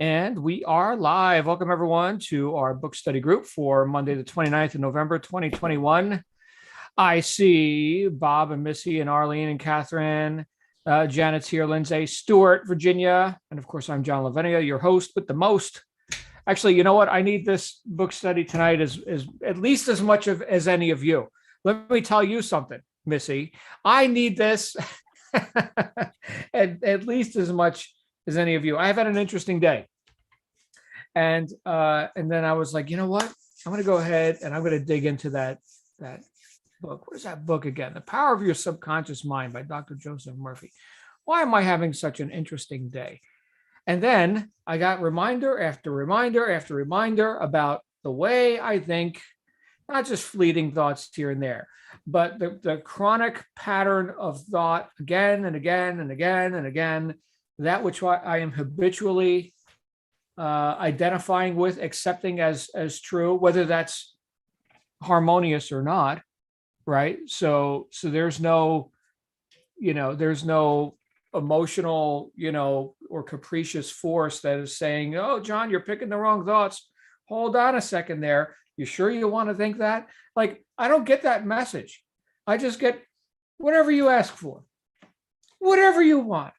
And we are live. Welcome, everyone, to our book study group for Monday, the 29th of November, 2021. I see Bob and Missy and Arlene and Catherine. Janet's here, Lindsay, Stuart, Virginia. And of course, I'm John Lavenia, your host with the most. Actually, you know what? I need this book study tonight as at least as much as any of you. Let me tell you something, Missy. I need this at least as much as any of you. I have had an interesting day. And then I was like, you know what? I'm going to go ahead and I'm going to dig into that book. What is that book again? The Power of Your Subconscious Mind by Dr. Joseph Murphy. Why am I having such an interesting day? And then I got reminder after reminder after reminder about the way I think, not just fleeting thoughts here and there, but the chronic pattern of thought again and again and again and again, that which I am habitually identifying with, accepting as true, whether that's harmonious or not, right? So there's no emotional, or capricious force that is saying, oh, John, you're picking the wrong thoughts. Hold on a second there. You sure you want to think that? Like, I don't get that message. I just get whatever you ask for, whatever you want.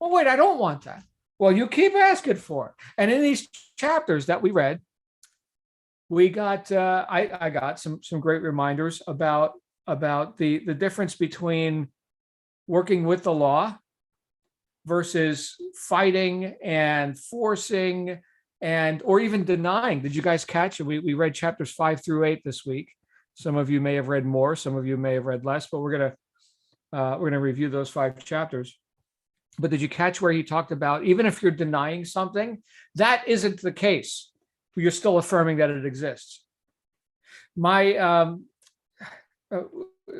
Oh, wait, I don't want that. Well, you keep asking for it. And in these chapters that we read, we got I got some great reminders about the difference between working with the law versus fighting and forcing or even denying. Did you guys catch it? We read chapters 5 through 8 this week. Some of you may have read more, some of you may have read less, but we're gonna review those 5 chapters. But did you catch where he talked about, even if you're denying something, that isn't the case. You're still affirming that it exists. My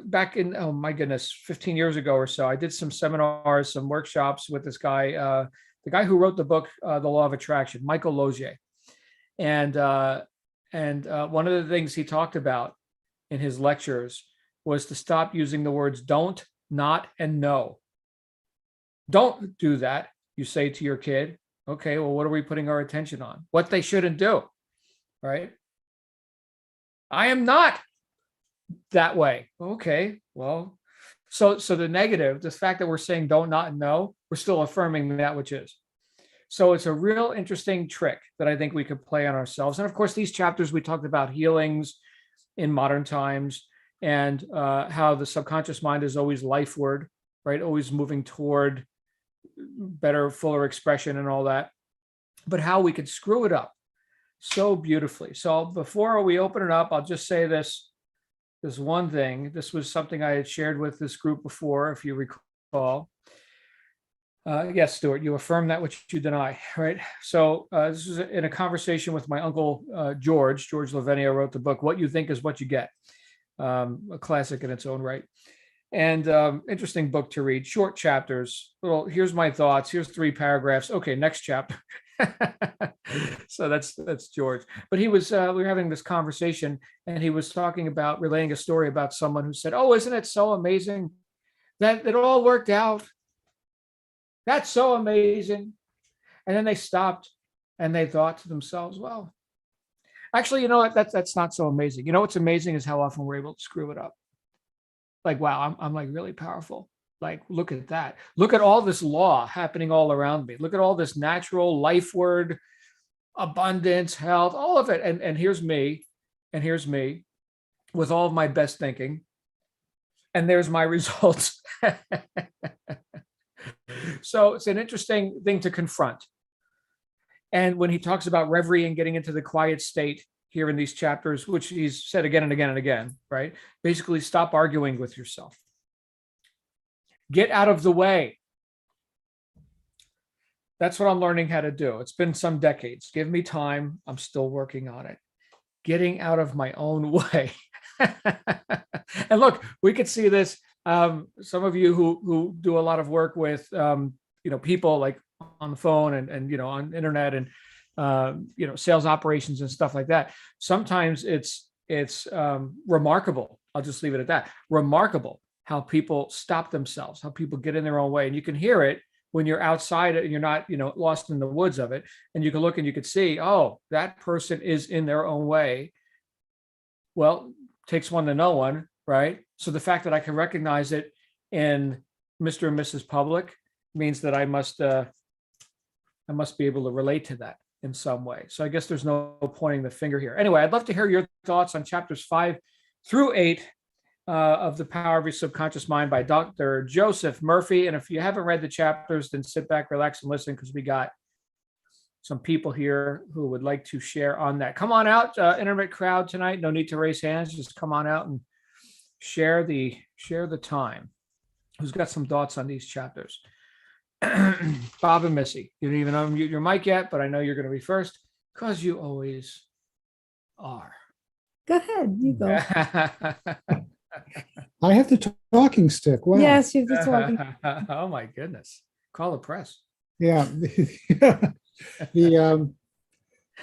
back in, oh my goodness, 15 years ago or so, I did some seminars, some workshops with this guy, the guy who wrote the book, The Law of Attraction, Michael Lozier. And one of the things he talked about in his lectures was to stop using the words don't, not, and no. Don't do that, you say to your kid. Okay, well, what are we putting our attention on? What they shouldn't do, right? I am not that way. Okay, well, so the negative, the fact that we're saying don't, not, and no, we're still affirming that which is. So it's a real interesting trick that I think we could play on ourselves. And of course, these chapters, we talked about healings in modern times and how the subconscious mind is always lifeward, right? Always moving toward better, fuller expression and all that, but how we could screw it up so beautifully. So before we open it up, I'll just say this one thing. This was something I had shared with this group before, if you recall. Yes, Stuart, you affirm that which you deny, right? So this is in a conversation with my uncle, George Lavenia wrote the book, What You Think Is What You Get, a classic in its own right. And interesting book to read, short chapters. Well, here's my thoughts. Here's 3 paragraphs. Okay, next chapter. So that's George. But he was, we were having this conversation and he was talking about relaying a story about someone who said, oh, isn't it so amazing that it all worked out? That's so amazing. And then they stopped and they thought to themselves, well, actually, you know what? That's not so amazing. You know what's amazing is how often we're able to screw it up. Like, wow, I'm like really powerful. Like, look at that. Look at all this law happening all around me. Look at all this natural life word, abundance, health, all of it. And here's me with all of my best thinking. And there's my results. So it's an interesting thing to confront. And when he talks about reverie and getting into the quiet state here in these chapters, which he's said again and again and again, right? Basically, stop arguing with yourself. Get out of the way. That's what I'm learning how to do. It's been some decades. Give me time. I'm still working on it. Getting out of my own way. And look, we could see this. Some of you who do a lot of work with, people like on the phone and on internet and sales operations and stuff like that. Sometimes it's remarkable. I'll just leave it at that. Remarkable how people stop themselves, how people get in their own way. And you can hear it when you're outside and you're not, lost in the woods of it, and you can look and you could see, oh, that person is in their own way. Well, takes one to know one, right? So the fact that I can recognize it in Mr. and Mrs. Public means that I must be able to relate to that in some way. So I guess there's no pointing the finger here. Anyway, I'd love to hear your thoughts on chapters 5 through 8 of The Power of Your Subconscious Mind by Dr. Joseph Murphy. And if you haven't read the chapters, then sit back, relax, and listen, because we got some people here who would like to share on that. Come on out, internet crowd tonight. No need to raise hands. Just come on out and share the time. Who's got some thoughts on these chapters? Bob and Missy, you didn't even unmute your mic yet, but I know you're going to be first because you always are. Go ahead, you go. I have the talking stick. Wow. Yes, you have the talking. Oh my goodness! Call the press. Yeah. The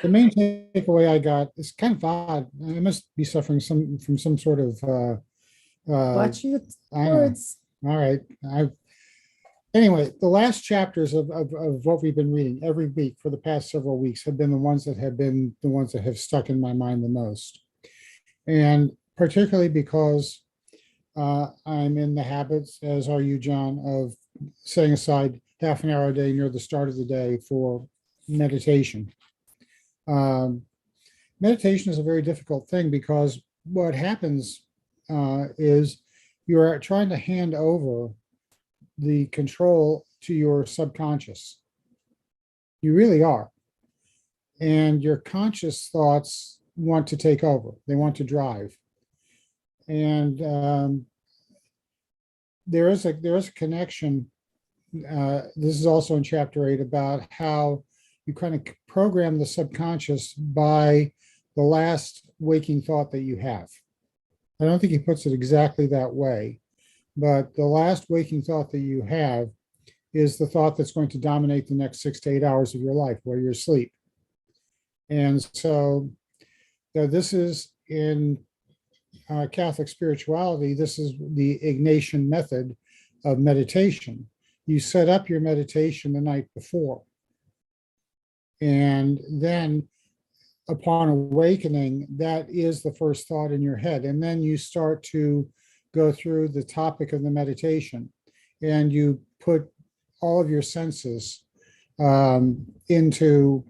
main takeaway I got is kind of odd. I must be suffering from some sort of Watch your words. All right. Anyway, the last chapters of what we've been reading every week for the past several weeks have been the ones that have stuck in my mind the most. And particularly because I'm in the habits, as are you, John, of setting aside half an hour a day near the start of the day for meditation. Meditation is a very difficult thing because what happens is you're trying to hand over the control to your subconscious. You really are. And your conscious thoughts want to take over. They want to drive. And there is a connection. This is also in chapter 8 about how you kind of program the subconscious by the last waking thought that you have. I don't think he puts it exactly that way, but the last waking thought that you have is the thought that's going to dominate the next 6 to 8 hours of your life while you're asleep. And so this is in Catholic spirituality, this is the Ignatian method of meditation. You set up your meditation the night before. And then upon awakening, that is the first thought in your head. And then you start to go through the topic of the meditation and you put all of your senses into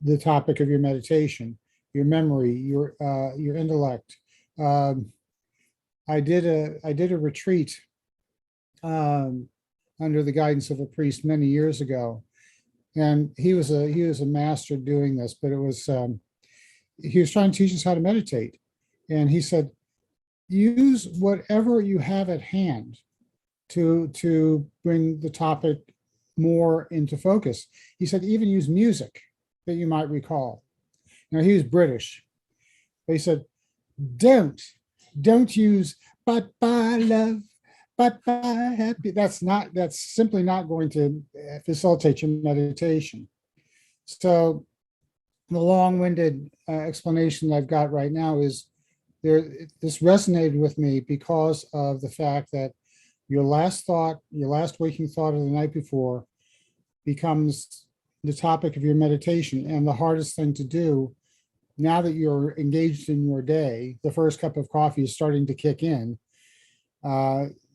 the topic of your meditation, your memory, your intellect. I did a retreat under the guidance of a priest many years ago, and he was a master doing this. But it was he was trying to teach us how to meditate, and he said, use whatever you have at hand to bring the topic more into focus. He said, even use music that you might recall. Now, he was British, but he said, don't use "but by love, but by happy." That's simply not going to facilitate your meditation. So the long-winded explanation I've got right now is this resonated with me because of the fact that your last waking thought of the night before becomes the topic of your meditation. And the hardest thing to do now that you're engaged in your day, the first cup of coffee is starting to kick in.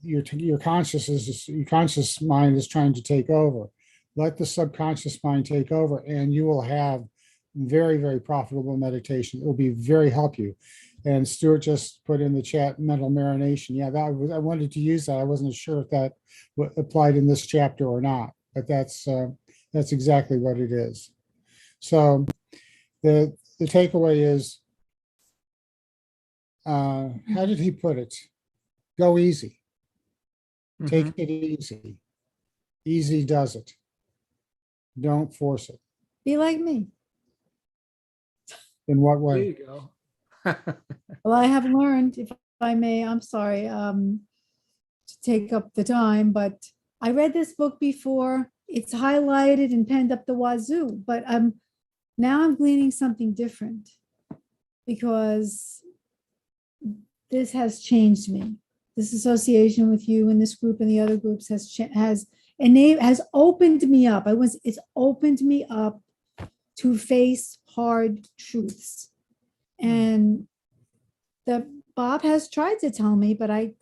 Your conscious mind is trying to take over. Let the subconscious mind take over, and you will have very, very profitable meditation. It will be very help you. And Stuart just put in the chat mental marination. Yeah, I wanted to use that. I wasn't sure if that applied in this chapter or not, but that's exactly what it is. So the takeaway is, how did he put it? Go easy. Take it easy. Easy does it. Don't force it. Be like me. In what There way? you go. Well, I have learned, if I may, I'm sorry to take up the time, but I read this book before. It's highlighted and penned up the wazoo, but now I'm gleaning something different because this has changed me. This association with you and this group and the other groups has has opened me up. It's opened me up to face hard truths. And Bob has tried to tell me, but I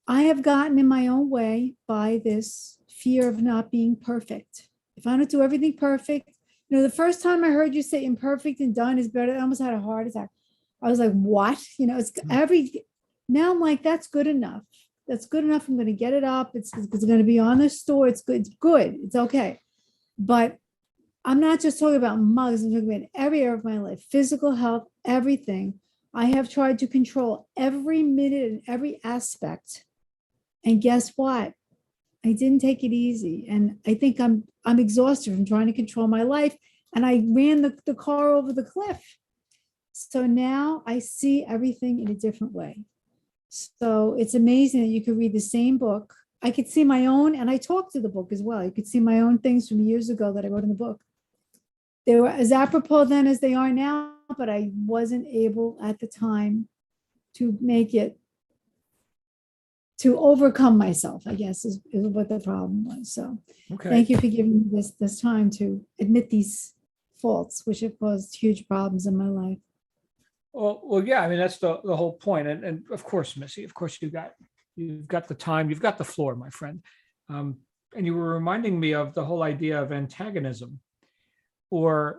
have gotten in my own way by this fear of not being perfect. If I don't do everything perfect, the first time I heard you say imperfect and done is better, I almost had a heart attack. I was like, what? Now I'm like, that's good enough. That's good enough. I'm going to get it up. It's going to be on the store. It's good. It's good. It's okay. But I'm not just talking about mugs. I'm talking about every area of my life, physical health, everything. I have tried to control every minute and every aspect. And guess what? I didn't take it easy. And I think I'm exhausted from trying to control my life. And I ran the car over the cliff. So now I see everything in a different way. So it's amazing that you could read the same book. I could see my own, and I talked to the book as well. You could see my own things from years ago that I wrote in the book. They were as apropos then as they are now, but I wasn't able at the time to make it, to overcome myself, I guess is what the problem was. So thank you for giving me this time to admit these faults, which have caused huge problems in my life. Well, yeah, I mean, that's the whole point. And of course, Missy, of course you've got the time, you've got the floor, my friend. And you were reminding me of the whole idea of antagonism or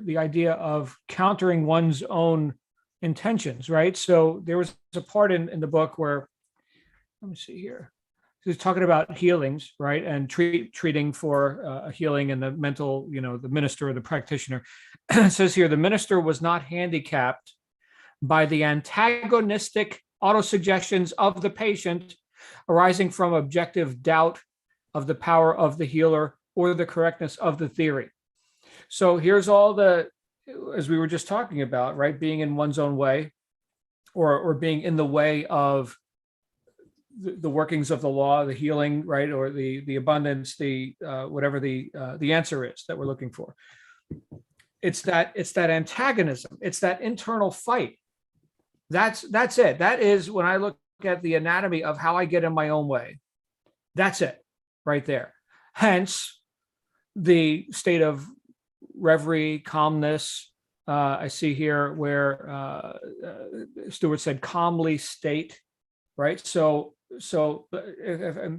the idea of countering one's own intentions, right? So there was a part in the book where, let me see here. He's talking about healings, right? And treating for a healing and the mental, the minister or the practitioner. It says here, the minister was not handicapped by the antagonistic autosuggestions of the patient arising from objective doubt of the power of the healer or the correctness of the theory. So here's all as we were just talking about, right? Being in one's own way or being in the way of the workings of the law, the healing, right? Or the abundance, whatever the answer is that we're looking for. It's that antagonism. It's that internal fight. That's it. That is when I look at the anatomy of how I get in my own way. That's it right there. Hence the state of reverie, calmness. I see here where Stuart said calmly state, right? So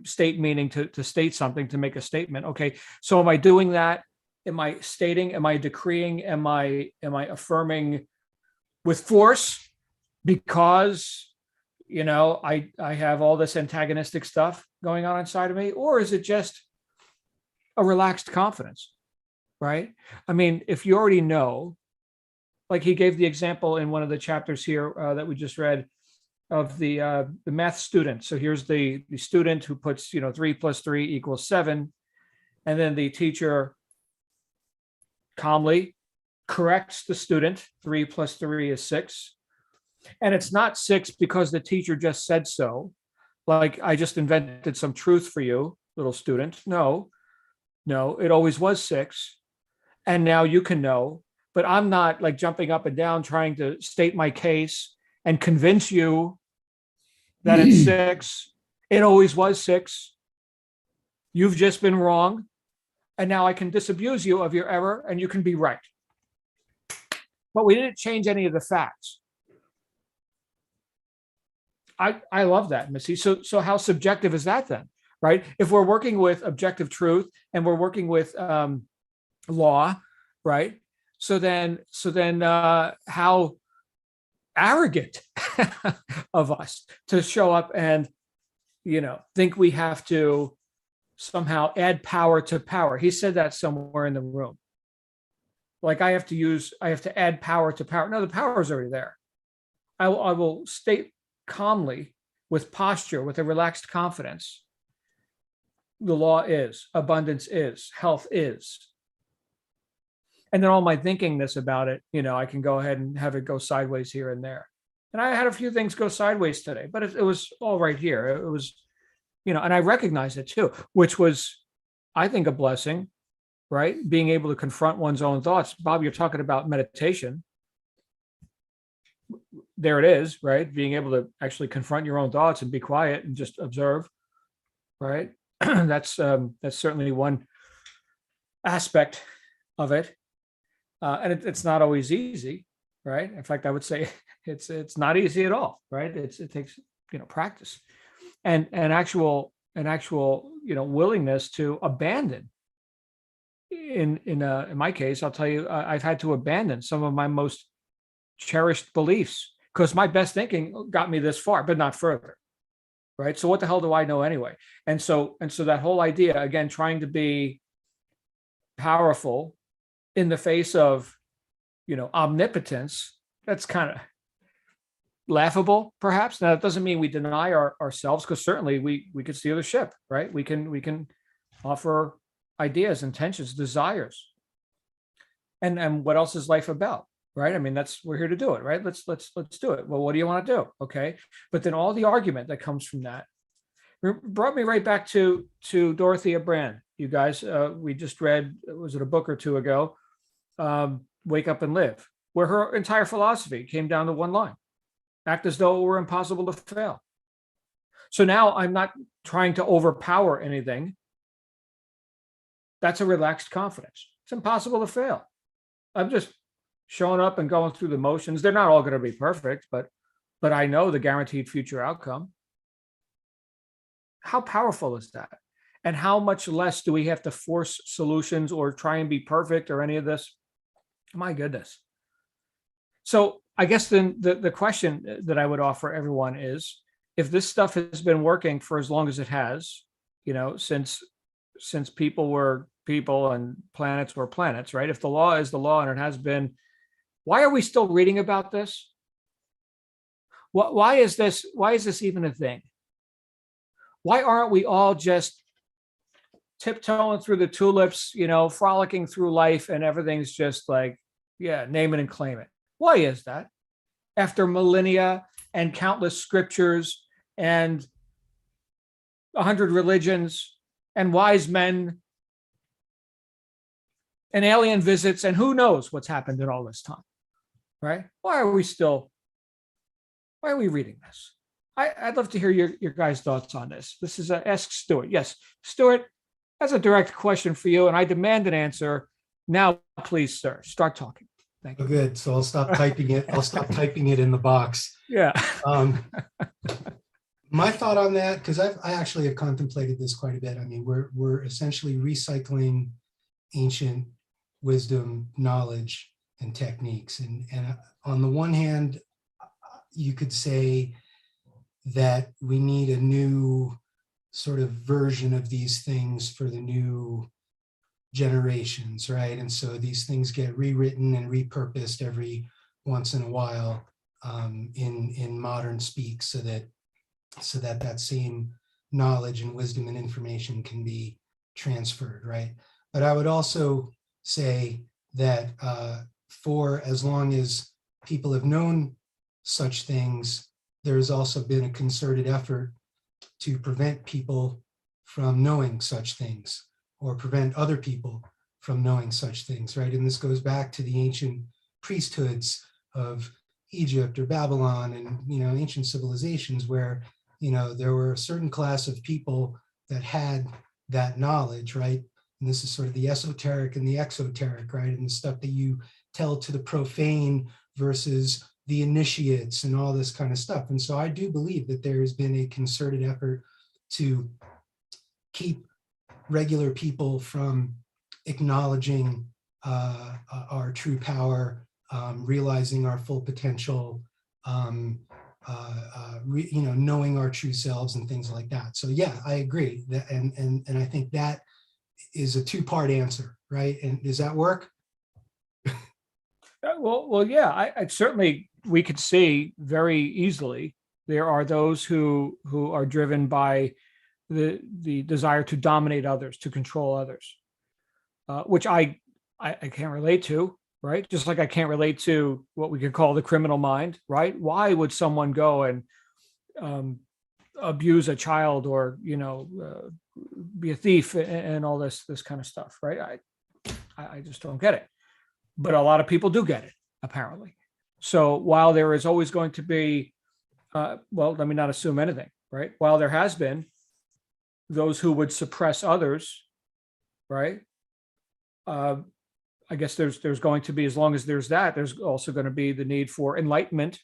state meaning to state something, to make a statement. Okay. So am I doing that? Am I stating? Am I decreeing? Am I affirming with force? Because, I have all this antagonistic stuff going on inside of me, or is it just a relaxed confidence, right? I mean, if you already know, like he gave the example in one of the chapters here that we just read of the math student. So here's the student who puts, 3 + 3 = 7. And then the teacher calmly corrects the student. 3 + 3 is 6. And it's not 6 because the teacher just said so. Like, I just invented some truth for you, little student. No, it always was 6. And now you can know, but I'm not like jumping up and down trying to state my case and convince you that it's 6. It always was 6. You've just been wrong. And now I can disabuse you of your error and you can be right. But we didn't change any of the facts. I love that, Missy. So how subjective is that then, right? If we're working with objective truth and we're working with law, right? So then how arrogant of us to show up and, think we have to somehow add power to power. He said that somewhere in the room. Like I have to add power to power. No, the power is already there. I will state calmly, with posture, with a relaxed confidence. The law is, abundance is, health is. And then all my thinkingness about it, I can go ahead and have it go sideways here and there. And I had a few things go sideways today, but it was all right here. It was, and I recognize it too, which was, I think, a blessing, right? Being able to confront one's own thoughts. Bob, you're talking about meditation. There it is, right? Being able to actually confront your own thoughts and be quiet and just observe. right? That's certainly one aspect of it. And it's not always easy, right? In fact, I would say it's not easy at all, right? It takes, practice and actual willingness to abandon. In my case, I'll tell you, I've had to abandon some of my most cherished beliefs because my best thinking got me this far, but not further. Right. So what the hell do I know anyway? And so that whole idea, again, trying to be powerful in the face of, omnipotence, that's kind of laughable, perhaps. Now, it doesn't mean we deny ourselves, because certainly we could steer the ship, right? We can offer ideas, intentions, desires. And what else is life about? Right. I mean, we're here to do it. Right. Let's do it. Well, what do you want to do? Okay. But then all the argument that comes from that brought me right back to Dorothea Brand. You guys, we just read, was it a book or two ago? Wake Up and Live, where her entire philosophy came down to one line: act as though it were impossible to fail. So now I'm not trying to overpower anything. That's a relaxed confidence. It's impossible to fail. I'm just showing up and going through the motions. They're not all going to be perfect, but I know the guaranteed future outcome. How powerful is that? And how much less do we have to force solutions or try and be perfect or any of this? My goodness. So I guess then the question that I would offer everyone is, if this stuff has been working for as long as it has, since people were people and planets were planets, right? If the law is the law and it has been, why are we still reading about this? Why is this even a thing? Why aren't we all just tiptoeing through the tulips, frolicking through life, and everything's just like, yeah, name it and claim it? Why is that? After millennia and countless scriptures and 100 religions and wise men and alien visits, and who knows what's happened in all this time, right? Why are we reading this? I'd love to hear your guys' thoughts on this. This is Ask Stuart. Yes, Stuart, that's a direct question for you, and I demand an answer. Now, please, sir, start talking. Thank you. Oh, good. So I'll stop typing it. I'll stop typing it in the box. Yeah. My thought on that, because I actually have contemplated this quite a bit. I mean, we're essentially recycling ancient wisdom, knowledge, and techniques. And on the one hand, you could say that we need a new sort of version of these things for the new generations, right? And so these things get rewritten and repurposed every once in a while in modern speak, so that same knowledge and wisdom and information can be transferred, right? But I would also say that for as long as people have known such things, there's also been a concerted effort to prevent people from knowing such things, or prevent other people from knowing such things, right? And this goes back to the ancient priesthoods of Egypt or Babylon and, ancient civilizations where, there were a certain class of people that had that knowledge, right? And this is sort of the esoteric and the exoteric, right? And the stuff that you tell to the profane versus the initiates and all this kind of stuff. And so I do believe that there has been a concerted effort to keep regular people from acknowledging our true power, realizing our full potential, knowing our true selves and things like that. So yeah, I agree that, and I think that is a two-part answer, right? And does that work? Well, yeah. I certainly, we could see very easily there are those who are driven by the desire to dominate others, to control others, which I can't relate to, right? Just like I can't relate to what we could call the criminal mind, right? Why would someone go and abuse a child or be a thief and all this kind of stuff, right? I just don't get it. But a lot of people do get it, apparently. So while there is always going to be, well, let me not assume anything, right? While there has been those who would suppress others, right? I guess there's going to be, as long as there's that, there's also going to be the need for enlightenment,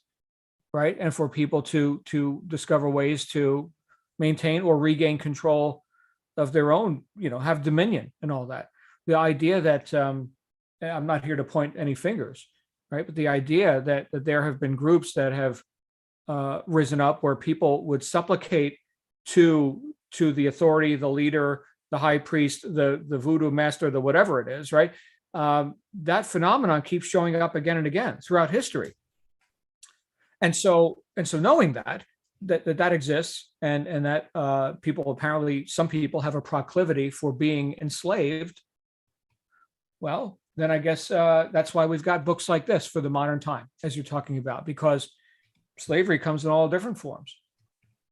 right? And for people to discover ways to maintain or regain control of their own, have dominion and all that. The idea that I'm not here to point any fingers, right? But the idea that there have been groups that have risen up where people would supplicate to the authority, the leader, the high priest, the voodoo master, the whatever it is, right? That phenomenon keeps showing up again and again throughout history. And so knowing that exists, and that people, apparently some people have a proclivity for being enslaved, well, then I guess that's why we've got books like this for the modern time, as you're talking about, because slavery comes in all different forms,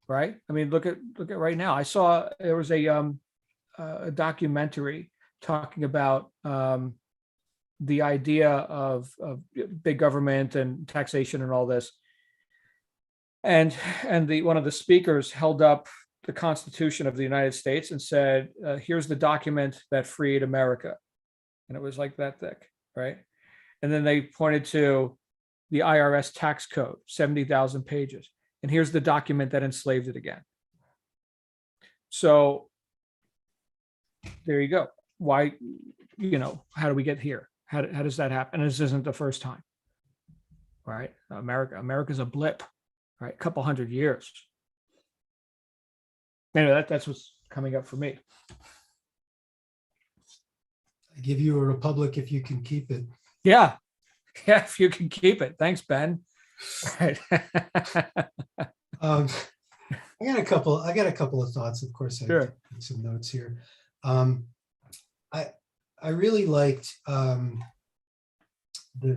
right? I mean, look at right now. I saw there was a documentary talking about the idea of big government and taxation and all this. And one of the speakers held up the Constitution of the United States and said, here's the document that freed America. And it was like that thick, right? And then they pointed to the IRS tax code, 70,000 pages. And here's the document that enslaved it again. So there you go. Why, how do we get here? How does that happen? And this isn't the first time, right? America's a blip, right? A couple hundred years. Anyway, that's what's coming up for me. I give you a republic if you can keep it. Yeah, if you can keep it. Thanks, Ben. Right. I got a couple of thoughts. Of course, I Sure. took some notes here. I really liked the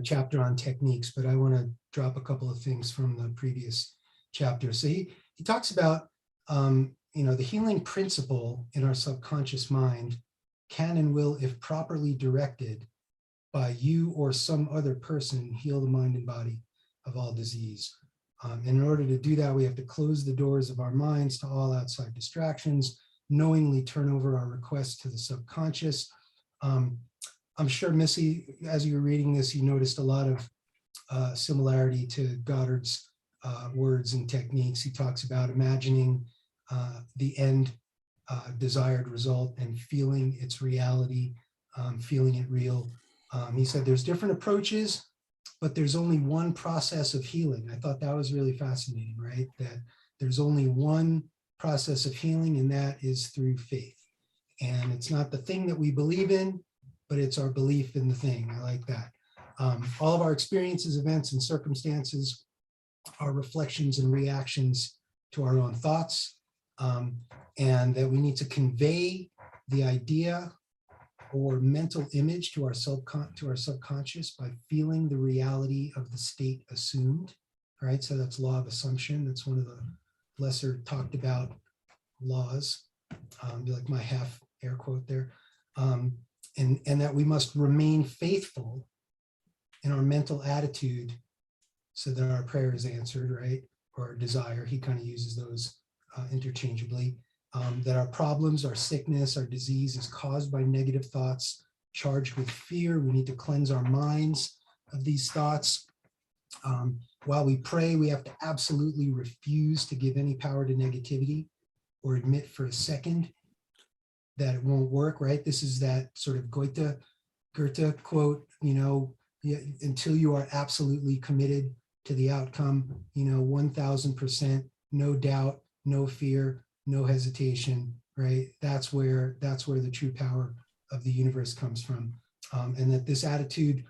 chapter on techniques, but I want to drop a couple of things from the previous chapter. So he talks about the healing principle in our subconscious mind can and will, if properly directed by you or some other person, heal the mind and body of all disease. And in order to do that, we have to close the doors of our minds to all outside distractions, knowingly turn over our requests to the subconscious. I'm sure, Missy, as you were reading this, you noticed a lot of similarity to Goddard's words and techniques. He talks about imagining the end desired result and feeling its reality, feeling it real. He said there's different approaches, but there's only one process of healing. I thought that was really fascinating, right? That there's only one process of healing, and that is through faith. And it's not the thing that we believe in, but it's our belief in the thing. I like that. All of our experiences, events, and circumstances are reflections and reactions to our own thoughts, and that we need to convey the idea or mental image to our subconscious by feeling the reality of the state assumed. All right, so that's law of assumption. That's one of the lesser talked about laws. Be like my half air quote there. And that we must remain faithful in our mental attitude so that our prayer is answered, right? Or our desire. He kind of uses those interchangeably. That our problems, our sickness, our disease is caused by negative thoughts charged with fear. We need to cleanse our minds of these thoughts. While we pray, we have to absolutely refuse to give any power to negativity or admit for a second that it won't work, right? This is that sort of Goethe quote, until you are absolutely committed to the outcome, 1000%, no doubt, no fear, no hesitation, right? That's where the true power of the universe comes from. And that this attitude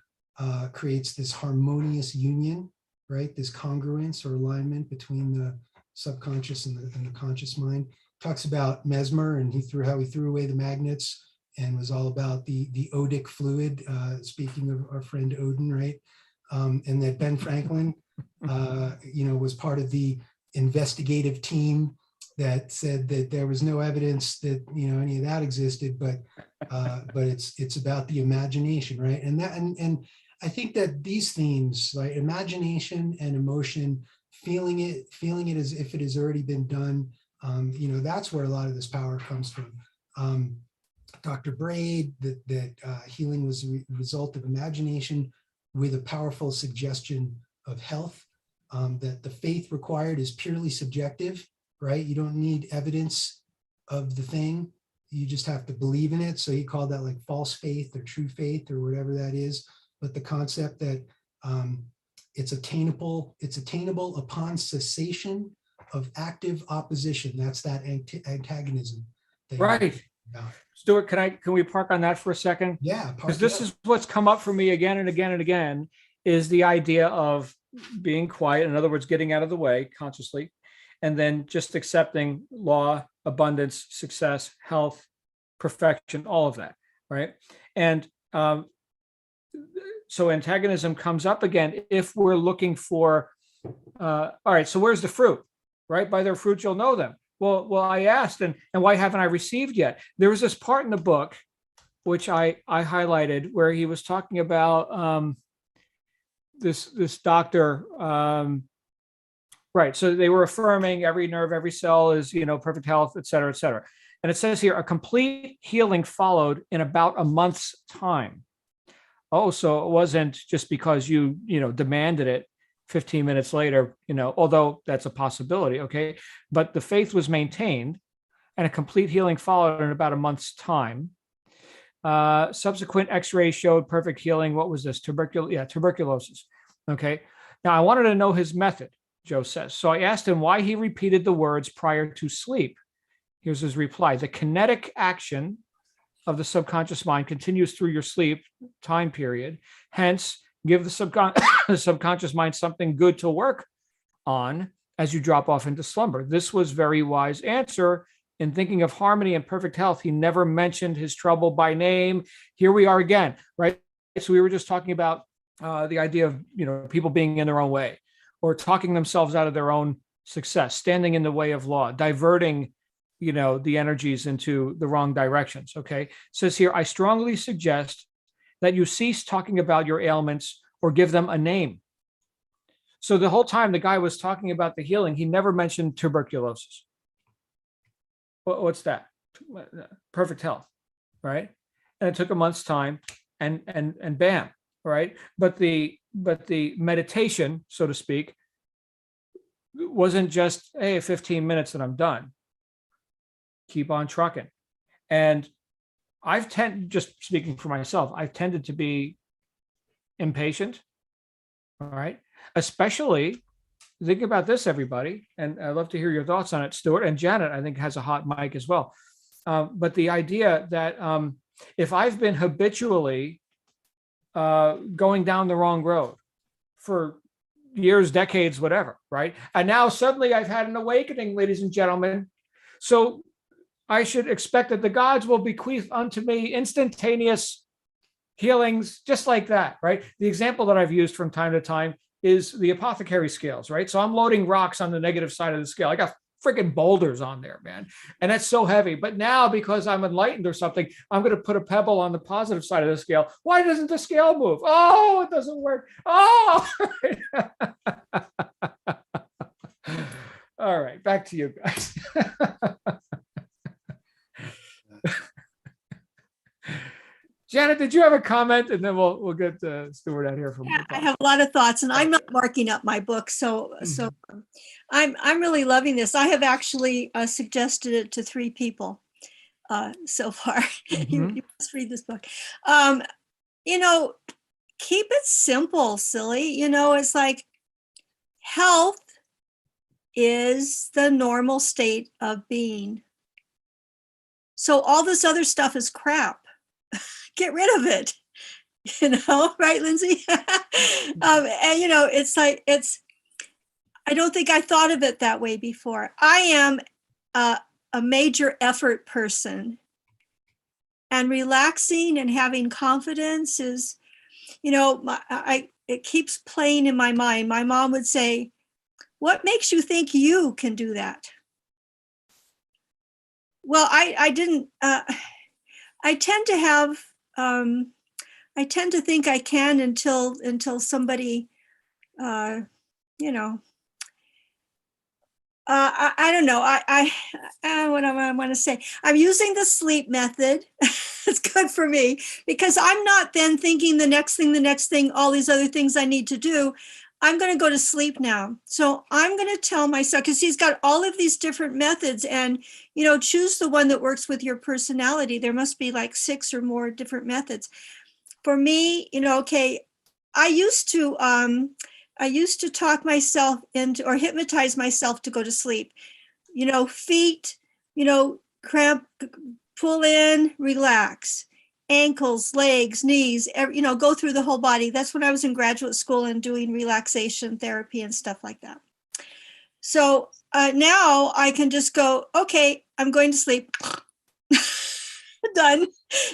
creates this harmonious union, right? This congruence or alignment between the subconscious and the conscious mind. Talks about Mesmer and how he threw away the magnets and was all about the odic fluid, speaking of our friend Odin, right? And that Ben Franklin, was part of the investigative team that said that there was no evidence that any of that existed, but it's about the imagination, right? And I think that these themes, like imagination and emotion, feeling it as if it has already been done, That's where a lot of this power comes from. Dr. Braid, that healing was a result of imagination with a powerful suggestion of health, that the faith required is purely subjective, right? You don't need evidence of the thing. You just have to believe in it. So he called that like false faith or true faith or whatever that is. But the concept that it's attainable upon cessation of active opposition. That's that antagonism. That Right. Stuart, can we park on that for a second? Yeah. Because this is what's come up for me again and again and again, is the idea of being quiet. In other words, getting out of the way consciously, and then just accepting law, abundance, success, health, perfection, all of that, right? And so antagonism comes up again if we're looking for, all right, so where's the fruit, right? By their fruit you'll know them. Well, I asked, and why haven't I received yet? There was this part in the book, which I highlighted, where he was talking about this doctor, right? So they were affirming every nerve, every cell is, perfect health, et cetera, et cetera. And it says here, a complete healing followed in about a month's time. Oh, so it wasn't just because you demanded it 15 minutes later, although that's a possibility, okay? But the faith was maintained and a complete healing followed in about a month's time. Subsequent x-rays showed perfect healing. What was this? Tuberculosis. Okay. Now I wanted to know his method, Joe says. So I asked him why he repeated the words prior to sleep. Here's his reply. The kinetic action of the subconscious mind continues through your sleep time period. Hence, give the subconscious mind something good to work on as you drop off into slumber. This was very wise answer. In thinking of harmony and perfect health, he never mentioned his trouble by name. Here we are again, right? So we were just talking about the idea of people being in their own way, or talking themselves out of their own success, standing in the way of law, diverting the energies into the wrong directions. Okay. It says here, I strongly suggest that you cease talking about your ailments or give them a name. So the whole time the guy was talking about the healing, he never mentioned tuberculosis. What's that? Perfect health, right? And it took a month's time, and bam, right? But the meditation, so to speak, wasn't just, hey, 15 minutes and I'm done. Keep on trucking. And just speaking for myself, I've tended to be impatient. All right. Especially, think about this, everybody. And I'd love to hear your thoughts on it, Stuart. And Janet, I think, has a hot mic as well. But the idea that if I've been habitually going down the wrong road for years, decades, whatever, right? And now suddenly I've had an awakening, ladies and gentlemen. So I should expect that the gods will bequeath unto me instantaneous healings just like that, right? The example that I've used from time to time is the apothecary scales, right? So I'm loading rocks on the negative side of the scale. I got freaking boulders on there, man. And that's so heavy. But now, because I'm enlightened or something, I'm going to put a pebble on the positive side of the scale. Why doesn't the scale move? Oh, it doesn't work. Oh. All right, back to you guys. Janet, did you have a comment? And then we'll get Stuart out here from. Yeah, I have a lot of thoughts, and I'm not marking up my book, so I'm really loving this. I have actually suggested it to 3 people so far. You must read this book. Keep it simple, silly. It's like health is the normal state of being. So all this other stuff is crap. Get rid of it, right, Lindsay? And, I don't think I thought of it that way before. I am a major effort person, and relaxing and having confidence is, it keeps playing in my mind. My mom would say, what makes you think you can do that? Well, I didn't, I tend to have, I tend to think I can until somebody, I don't know. What do I want to say? I'm using the sleep method. It's good for me because I'm not then thinking the next thing, all these other things I need to do. I'm going to go to sleep now. So I'm going to tell myself, because he's got all of these different methods, and, choose the one that works with your personality. There must be like 6 or more different methods. For me, okay, I used to talk myself into, or hypnotize myself to go to sleep. Feet, cramp, pull in, relax. Ankles, legs, knees, go through the whole body. That's when I was in graduate school and doing relaxation therapy and stuff like that. So now I can just go, okay, I'm going to sleep. Done.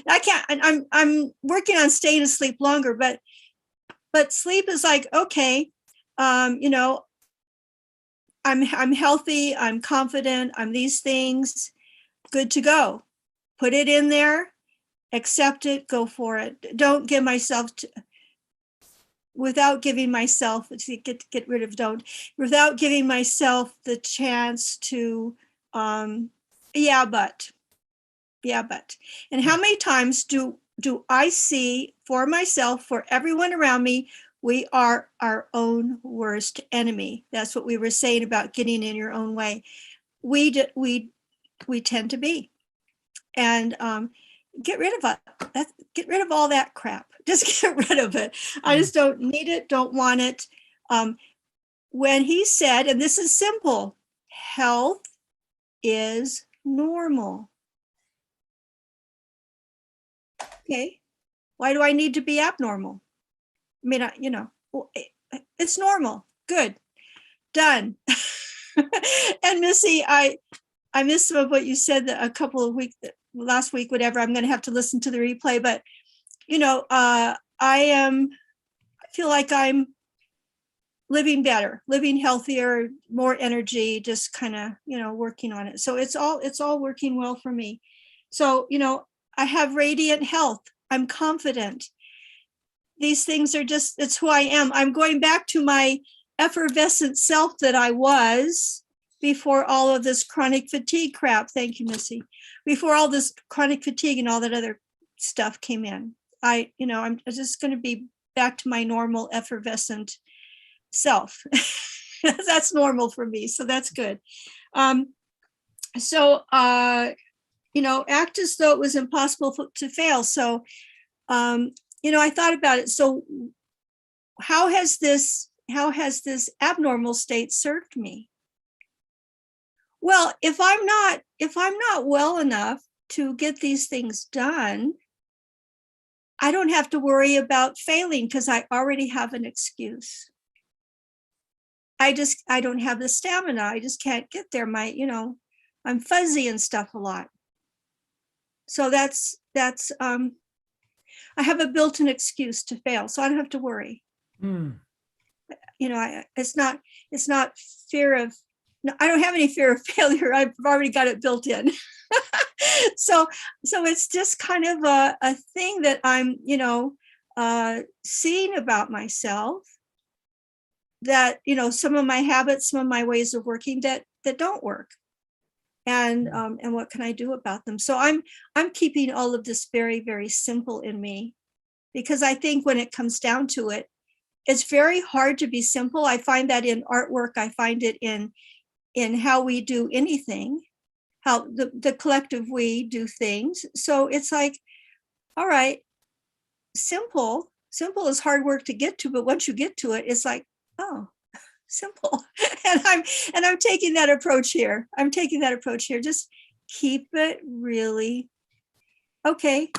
I can't, I'm working on staying asleep longer, but sleep is like, okay, I'm healthy, I'm confident, I'm these things, good to go. Put it in there, accept it, go for it. Don't give myself without giving myself without giving myself the chance to yeah, but. And how many times do I see for myself, for everyone around me, we are our own worst enemy. That's what we were saying about getting in your own way. We tend to be. And get rid of it. Get rid of all that crap. Just get rid of it. I just don't need it, don't want it. When he said, and this is simple, health is normal. Okay, why do I need to be abnormal? I mean, it's normal. Good, done. And Missy, I missed some of what you said a couple of weeks, last week, whatever. I'm going to have to listen to the replay, but I feel like I'm living better, living healthier, more energy, just kind of, working on it. So it's all working well for me. So, I have radiant health. I'm confident. These things are just, it's who I am. I'm going back to my effervescent self that I was before all of this chronic fatigue crap. Thank you, Missy. Before all this chronic fatigue and all that other stuff came in. I'm just going to be back to my normal effervescent self. That's normal for me. So that's good. Act as though it was impossible to fail. So, I thought about it. So how has this abnormal state served me? Well, if I'm not well enough to get these things done, I don't have to worry about failing because I already have an excuse. I don't have the stamina. I just can't get there. I'm fuzzy and stuff a lot. So that's I have a built-in excuse to fail, so I don't have to worry. It's not fear of. No, I don't have any fear of failure. I've already got it built in. So it's just kind of a thing that I'm seeing about myself. That some of my habits, some of my ways of working that don't work. And what can I do about them? So I'm keeping all of this very, very simple in me, because I think when it comes down to it, it's very hard to be simple. I find that in artwork. I find it in how we do anything, how the collective we do things. So it's like, all right, simple is hard work to get to, but once you get to it, it's like, oh, simple. And I'm taking that approach here. Just keep it really okay.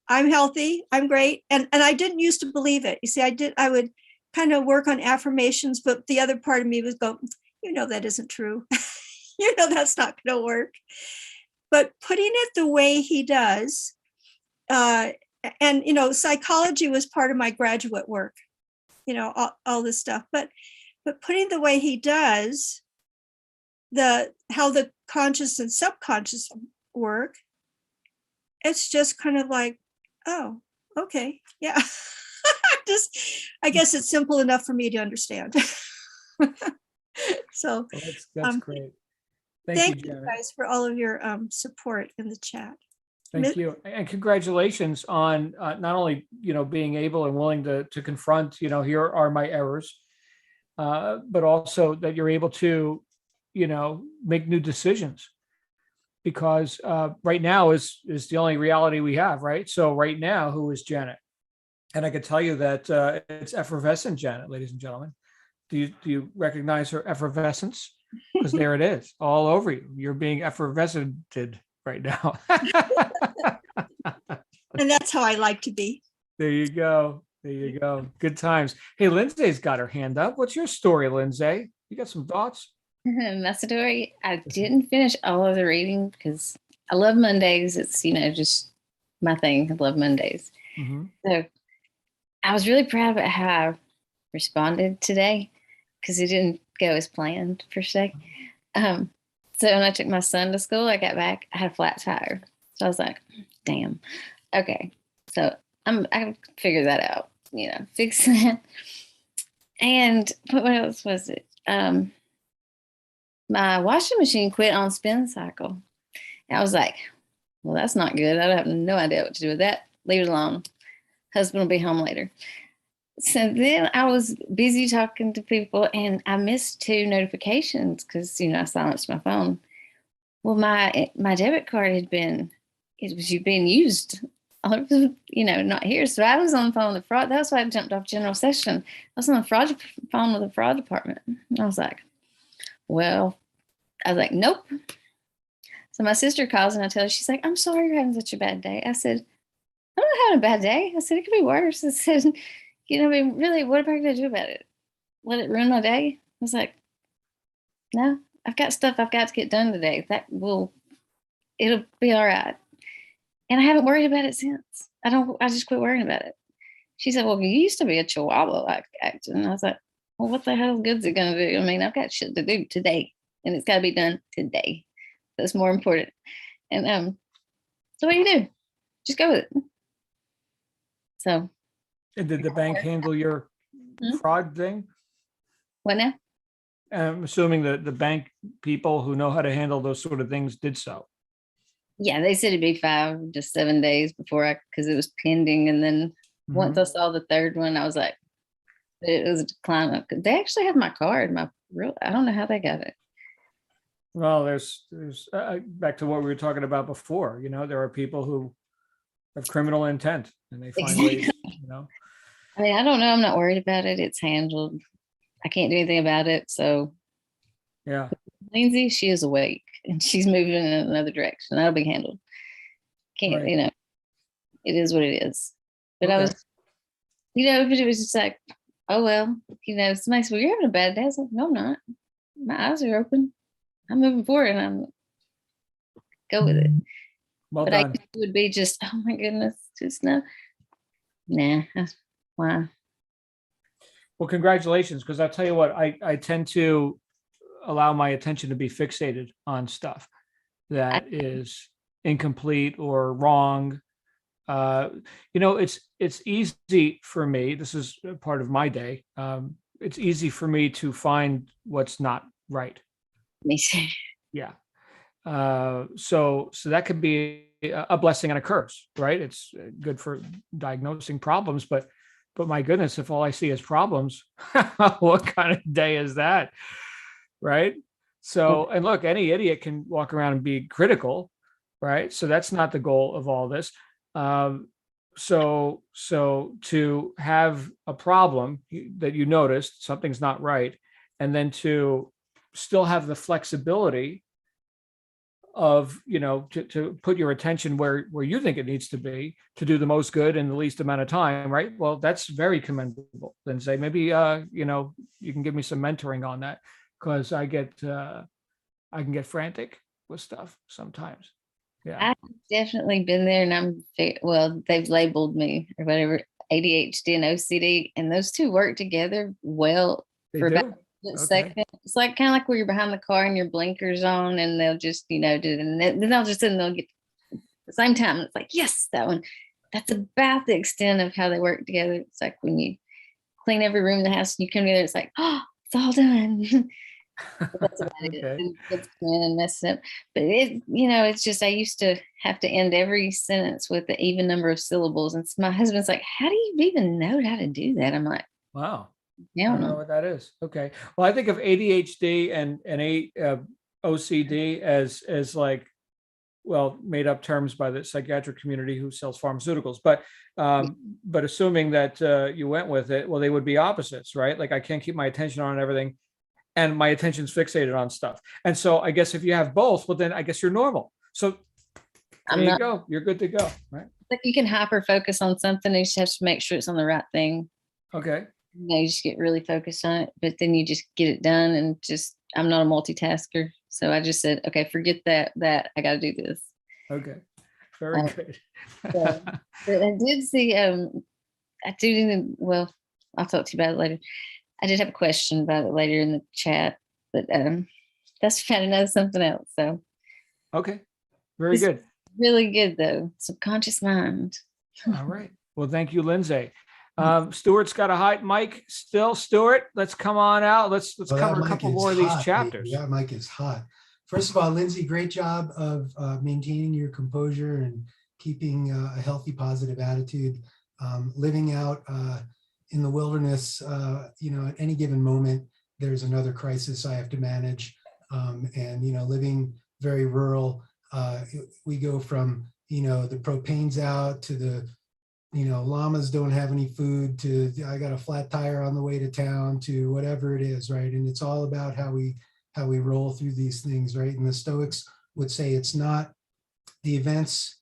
I'm healthy. I'm great. And I didn't used to believe it. You see, I would kind of work on affirmations, but the other part of me was go, that isn't true. That's not going to work. But putting it the way he does, and psychology was part of my graduate work, all this stuff, but putting the way he does, how the conscious and subconscious work, it's just kind of like, oh, okay, yeah. I guess it's simple enough for me to understand. So That's great. Thank you, Thank you Janet. guys for all of your support in the chat. Thank you. And congratulations on not only, being able and willing to confront, here are my errors, but also that you're able to, make new decisions. Because right now is the only reality we have, right? So right now, who is Janet? And I can tell you that it's effervescent Janet, ladies and gentlemen. Do you recognize her effervescence? Because there it is, all over you. You're being effervescented right now. And that's how I like to be. There you go. There you go. Good times. Hey, Lindsay's got her hand up. What's your story, Lindsay? You got some thoughts? My story, I didn't finish all of the reading because I love Mondays. It's, just my thing. I love Mondays. Mhm. So I was really proud about how I responded today because it didn't go as planned per se. So when I took my son to school, I got back, I had a flat tire. So I was like, damn. Okay. So I figured that out, fix that. And what else was it? My washing machine quit on spin cycle. And I was like, well, that's not good. I have no idea what to do with that. Leave it alone. Husband will be home later. So then I was busy talking to people and I missed 2 notifications because, I silenced my phone. Well, my debit card it was being used. Not here. So I was on the phone with the fraud. That's why I jumped off general session. I was on the phone with the fraud department. And I was like, nope. So my sister calls and I tell her, she's like, I'm sorry you're having such a bad day. I said, I'm not having a bad day. I said, it could be worse. I said, really, what am I going to do about it? Let it ruin my day? I was like, no, I've got stuff I've got to get done today. It'll be all right. And I haven't worried about it since. I just quit worrying about it. She said, well, you used to be a chihuahua like acting. And I was like, well, what the hell good is it going to do? I mean, I've got shit to do today and it's got to be done today. That's more important. And so what do you do? Just go with it. So. And did the bank handle your fraud thing? What now? I'm assuming that the bank people who know how to handle those sort of things did so. Yeah, they said it'd be 5 to 7 days before because it was pending. And then once I saw the third one, I was like, it was a decline. They actually have my card, I don't know how they got it. Well, there's back to what we were talking about before, there are people who have criminal intent and they find ways, I mean, I don't know. I'm not worried about it. It's handled. I can't do anything about it. So yeah. Lindsay, she is awake and she's moving in another direction. That'll be handled. Can't, Right. It is what it is. But Okay. I was, but it was just like, oh, well, somebody said, well, you're having a bad day. I was like, no, I'm not. My eyes are open. I'm moving forward and I'm go with it. Well but done. I think it would be just, oh my goodness, just no. Nah, why? Well, congratulations, because I'll tell you what, I tend to allow my attention to be fixated on stuff that is incomplete or wrong. It's easy for me. This is part of my day. It's easy for me to find what's not right. Me too. Yeah. So that could be a blessing and a curse, right? It's good for diagnosing problems, but my goodness, if all I see is problems, what kind of day is that? Right. So, and look, any idiot can walk around and be critical, right? So that's not the goal of all this. So to have a problem that you noticed, something's not right, and then to still have the flexibility of, to put your attention where you think it needs to be to do the most good in the least amount of time, right? Well, that's very commendable. Then say, maybe, you can give me some mentoring on that, because I can get frantic with stuff sometimes. Yeah. I've definitely been there and they've labeled me or whatever, ADHD and OCD, and those two work together well They for do? about a Okay. second. It's like kind of like where you're behind the car and your blinkers on and they'll just, do it. And then they'll just, and they'll get at the same time. It's like, yes, that one. That's about the extent of how they work together. It's like when you clean every room in the house and you come together, it's like, oh, it's all done. But that's about it. Okay. And kids come in and mess it up. But it, it's just, I used to have to end every sentence with the even number of syllables. And my husband's like, how do you even know how to do that? I'm like, Wow. I I don't don't know know. what that is. Okay. Well, I think of ADHD and OCD as like, well, made up terms by the psychiatric community who sells pharmaceuticals. But assuming that you went with it, well, they would be opposites, right? Like I can't keep my attention on everything, and my attention's fixated on stuff. And so I guess if you have both, well, then I guess you're normal. So there I'm you not go. You're good to go, right? like, you can hyper focus on something. You just have to make sure it's on the right thing. Okay. You just get really focused on it, but then you just get it done. And just, I'm not a multitasker. So I just said, okay, forget that I got to do this. Okay. Very Um, good. so- But I did see, I do, well, I'll talk to you about it later. I did have a question about it later in the chat, but that's trying to know something else. So Okay. Very It's- good. really good though. Subconscious mind. All right. Well, thank you, Lindsay. Stuart's got a hot mic still. Stuart, let's come on out. Let's Well, that cover a mic couple is more of these hot, baby. chapters. That mic is hot. First of all, Lindsay, great job of maintaining your composure and keeping a healthy, positive attitude. Living out in the wilderness, at any given moment, there's another crisis I have to manage. And living very rural, we go from, the propane's out to the, llamas don't have any food to I got a flat tire on the way to town to whatever it is, right? And it's all about how we roll through these things, right? And the Stoics would say it's not the events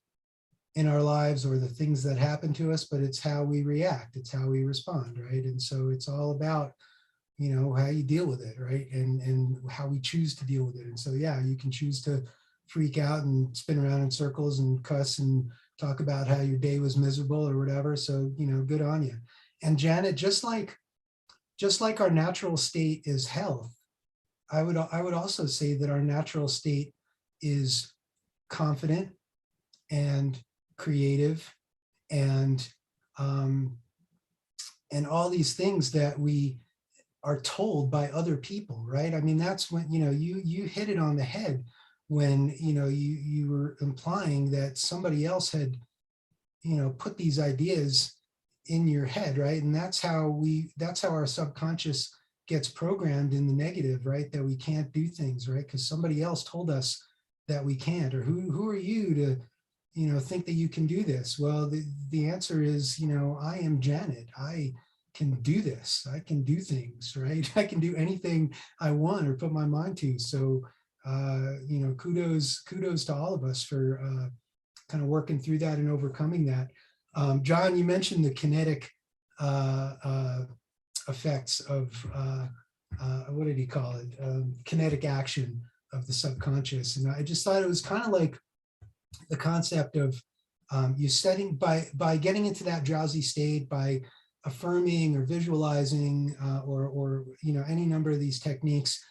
in our lives or the things that happen to us, but it's how we react, it's how we respond, right? And so it's all about, how you deal with it, right? And how we choose to deal with it. And so, yeah, you can choose to freak out and spin around in circles and cuss and talk about how your day was miserable or whatever. So, good on you. And Janet, just like our natural state is health, I would also say that our natural state is confident and creative and all these things that we are told by other people, right? I mean, that's when, you hit it on the head when, you were implying that somebody else had, put these ideas in your head, right? And that's how our subconscious gets programmed in the negative, right? That we can't do things, right? Because somebody else told us that we can't, or who are you to, think that you can do this? Well, the answer is, I am Janet. I can do this. I can do things, right? I can do anything I want or put my mind to. So, kudos to all of us for kind of working through that and overcoming that. John, you mentioned the kinetic effects of, what did he call it? Kinetic action of the subconscious. And I just thought it was kind of like the concept of you setting by getting into that drowsy state, by affirming or visualizing or any number of these techniques.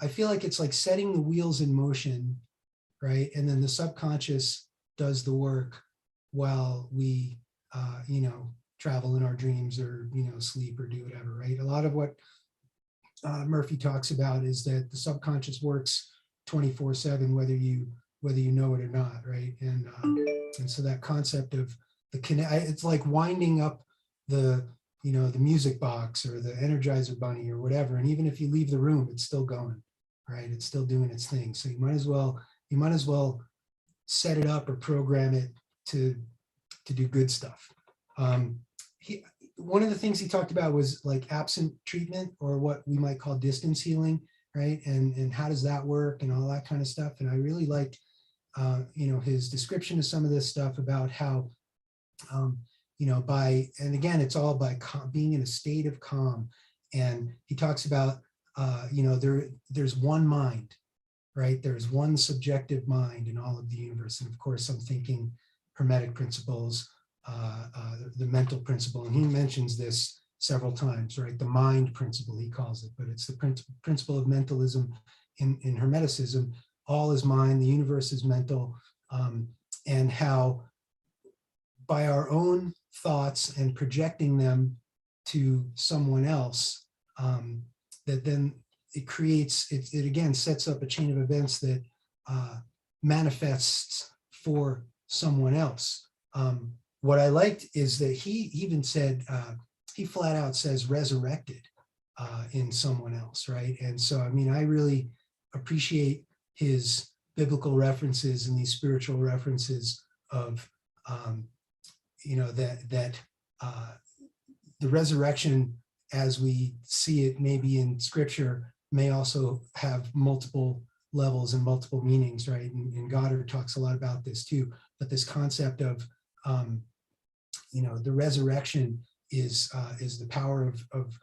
I feel like it's like setting the wheels in motion, right? And then the subconscious does the work while we, travel in our dreams or, sleep or do whatever, right? A lot of what Murphy talks about is that the subconscious works 24/7, whether you know it or not, right? And so that concept of it's like winding up the music box or the Energizer Bunny or whatever, and even if you leave the room, it's still going, right? It's still doing its thing. So you might as well set it up or program it to do good stuff. One of the things he talked about was like absent treatment, or what we might call distance healing, right? And how does that work and all that kind of stuff. And I really liked, his description of some of this stuff about how, and again, it's all by being in a state of calm. And he talks about, there's one mind, right? There's one subjective mind in all of the universe. And of course, I'm thinking Hermetic principles, the mental principle. And he mentions this several times, right? The mind principle, he calls it, but it's the principle of mentalism in Hermeticism. All is mind, the universe is mental, and how by our own thoughts and projecting them to someone else, that then it creates, it again sets up a chain of events that manifests for someone else. What I liked is that he even said, he flat out says resurrected in someone else, right? And so, I mean, I really appreciate his biblical references and these spiritual references of, you know, that the resurrection as we see it maybe in scripture may also have multiple levels and multiple meanings, right? And Goddard talks a lot about this too, but this concept of, you know, the resurrection is the power of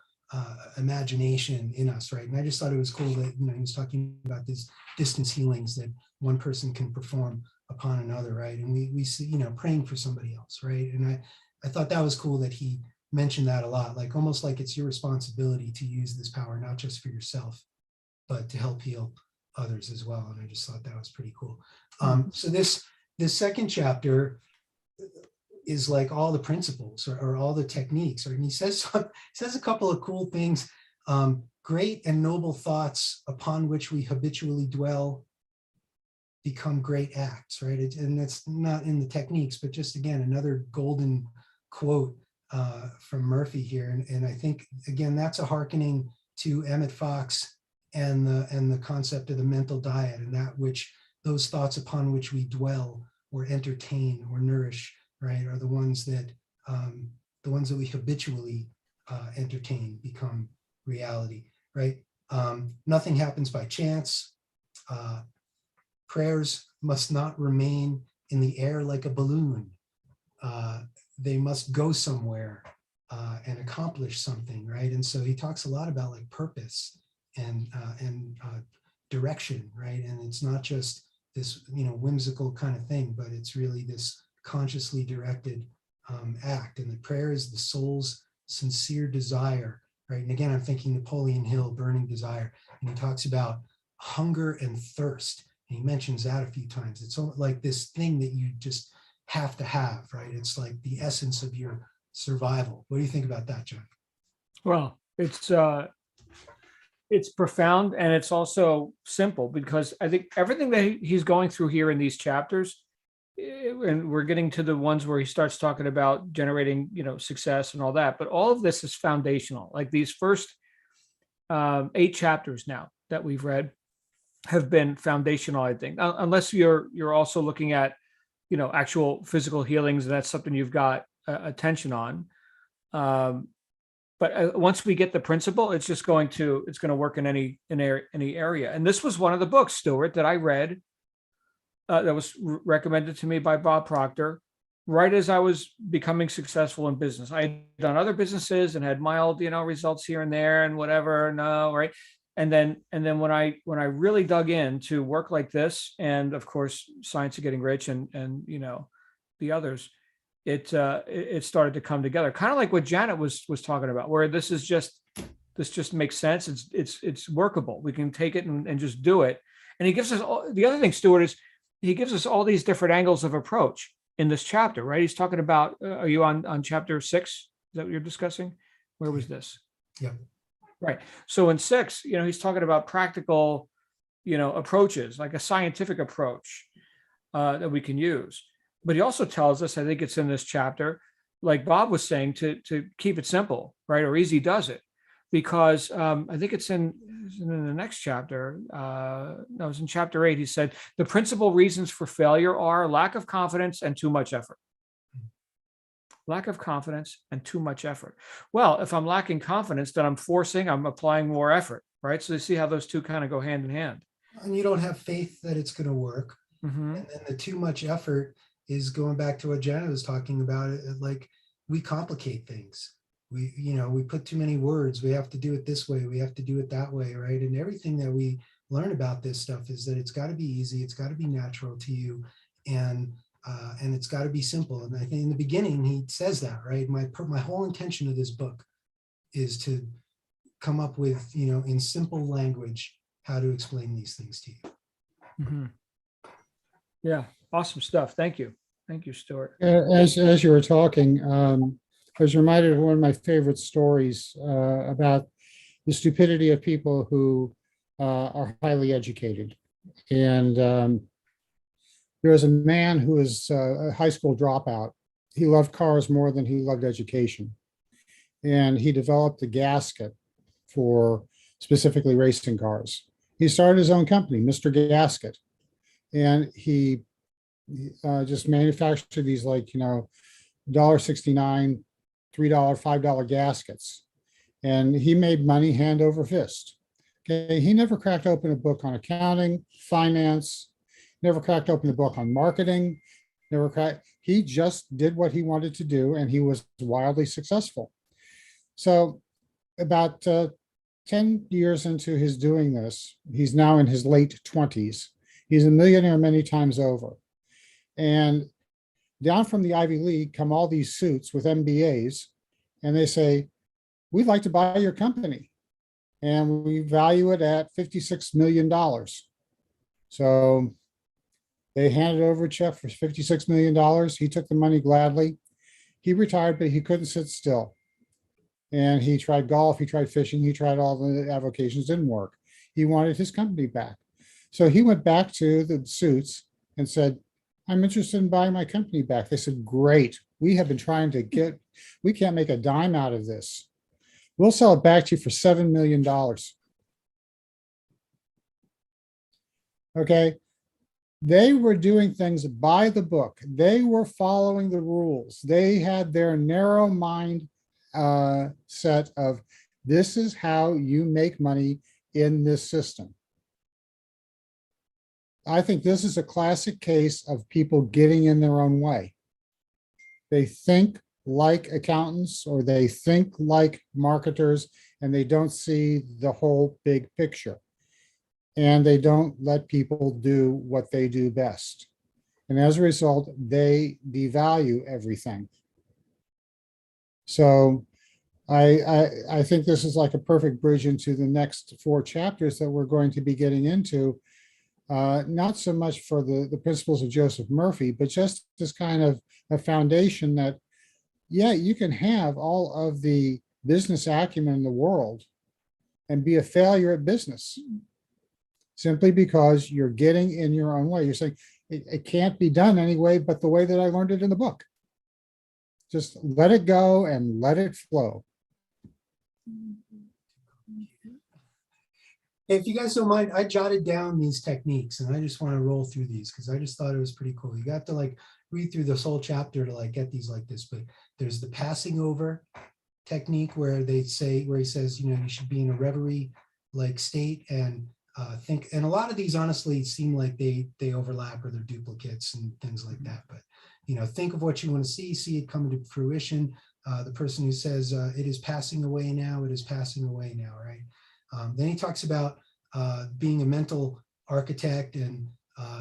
imagination in us, right? And I just thought it was cool that, you know, he was talking about these distance healings that one person can perform upon another, right? And we see, you know, praying for somebody else, right? And I thought that was cool that he mentioned that a lot, like almost like it's your responsibility to use this power, not just for yourself, but to help heal others as well. And I just thought that was pretty cool. So this second chapter is like all the principles or all the techniques, right? And he says a couple of cool things. Great and noble thoughts upon which we habitually dwell become great acts, right? And that's not in the techniques, but just again, another golden quote from Murphy here. And I think, again, that's a hearkening to Emmett Fox and the concept of the mental diet, and that which those thoughts upon which we dwell or entertain or nourish, right, are the ones that we habitually entertain become reality, right? Nothing happens by chance. Prayers must not remain in the air like a balloon. They must go somewhere and accomplish something, right? And so he talks a lot about like purpose and direction, right? And it's not just this, you know, whimsical kind of thing, but it's really this consciously directed act. And the prayer is the soul's sincere desire, right? And again, I'm thinking Napoleon Hill, Burning Desire, and he talks about hunger and thirst. And he mentions that a few times. It's like this thing that you just have to have, right? It's like the essence of your survival. What do you think about that, John? Well, it's profound, and it's also simple, because I think everything that he's going through here in these chapters, and we're getting to the ones where he starts talking about generating, you know, success and all that, but all of this is foundational. Like these first 8 chapters now that we've read have been foundational, I think, unless you're also looking at, you know, actual physical healings, and that's something you've got attention on. But once we get the principle, it's going to work in any area. And this was one of the books, Stuart, that I read that was recommended to me by Bob Proctor, right as I was becoming successful in business. I had done other businesses and had mild, you know, results here and there and whatever. No, right. And then when I really dug in to work like this, and of course, Science of Getting Rich and you know, the others, it started to come together, kind of like what Janet was talking about, where this just makes sense. It's workable. We can take it and just do it. And he gives us the other thing, Stuart, is he gives us all these different angles of approach in this chapter, right? He's talking about, are you on chapter 6? Is that what you're discussing? Where was this? Yeah. Right. So in 6, you know, he's talking about practical, you know, approaches, like a scientific approach that we can use. But he also tells us, I think it's in this chapter, like Bob was saying, to keep it simple, right? Or easy does it. Because I think it's in the next chapter. No, it was in chapter 8. He said, the principal reasons for failure are lack of confidence and too much effort. Lack of confidence and too much effort. Well, if I'm lacking confidence, then I'm applying more effort, right? So you see how those two kind of go hand in hand. And you don't have faith that it's going to work. Mm-hmm. And then the too much effort is going back to what Janet was talking about. Like, we complicate things. We put too many words. We have to do it this way. We have to do it that way, right? And everything that we learn about this stuff is that it's got to be easy. It's got to be natural to you. And it's got to be simple. And I think in the beginning, he says that, right? My whole intention of this book is to come up with, you know, in simple language, how to explain these things to you. Mm-hmm. Yeah. Awesome stuff. Thank you. Thank you, Stuart. As you were talking, I was reminded of one of my favorite stories about the stupidity of people who are highly educated. And there was a man who was a high school dropout. He loved cars more than he loved education. And he developed a gasket for specifically racing cars. He started his own company, Mr. Gasket. And he just manufactured these, like, $1.69, $3, $5 gaskets. And he made money hand over fist. Okay, he never cracked open a book on accounting, finance, never cracked open a book on marketing, he just did what he wanted to do, and he was wildly successful. So about 10 years into his doing this, he's now in his late 20s. He's a millionaire many times over. And down from the Ivy League come all these suits with MBAs, and they say, we'd like to buy your company, and we value it at $56 million. So they handed over a check for $56 million. He took the money gladly. He retired, but he couldn't sit still. And he tried golf, he tried fishing, he tried all the avocations, didn't work. He wanted his company back. So he went back to the suits and said, I'm interested in buying my company back. They said, great. We have been trying to we can't make a dime out of this. We'll sell it back to you for $7 million. Okay. They were doing things by the book. They were following the rules. They had their narrow mind set of, this is how you make money in this system. I think this is a classic case of people getting in their own way. They think like accountants, or they think like marketers, and they don't see the whole big picture. And they don't let people do what they do best. And as a result, they devalue everything. So I think this is like a perfect bridge into the next 4 chapters that we're going to be getting into. Not so much for the principles of Joseph Murphy, but just this kind of a foundation that, yeah, you can have all of the business acumen in the world and be a failure at business simply because you're getting in your own way. You're saying it can't be done anyway, but the way that I learned it in the book. Just let it go and let it flow. If you guys don't mind, I jotted down these techniques, and I just want to roll through these because I just thought it was pretty cool. You got to like read through this whole chapter to like get these like this, but there's the passing over technique where he says, you should be in a reverie like state and think, and a lot of these honestly seem like they overlap or they're duplicates and things like that. But think of what you want to see it come to fruition. The person who says it is passing away now, it is passing away now, right? Then he talks about being a mental architect and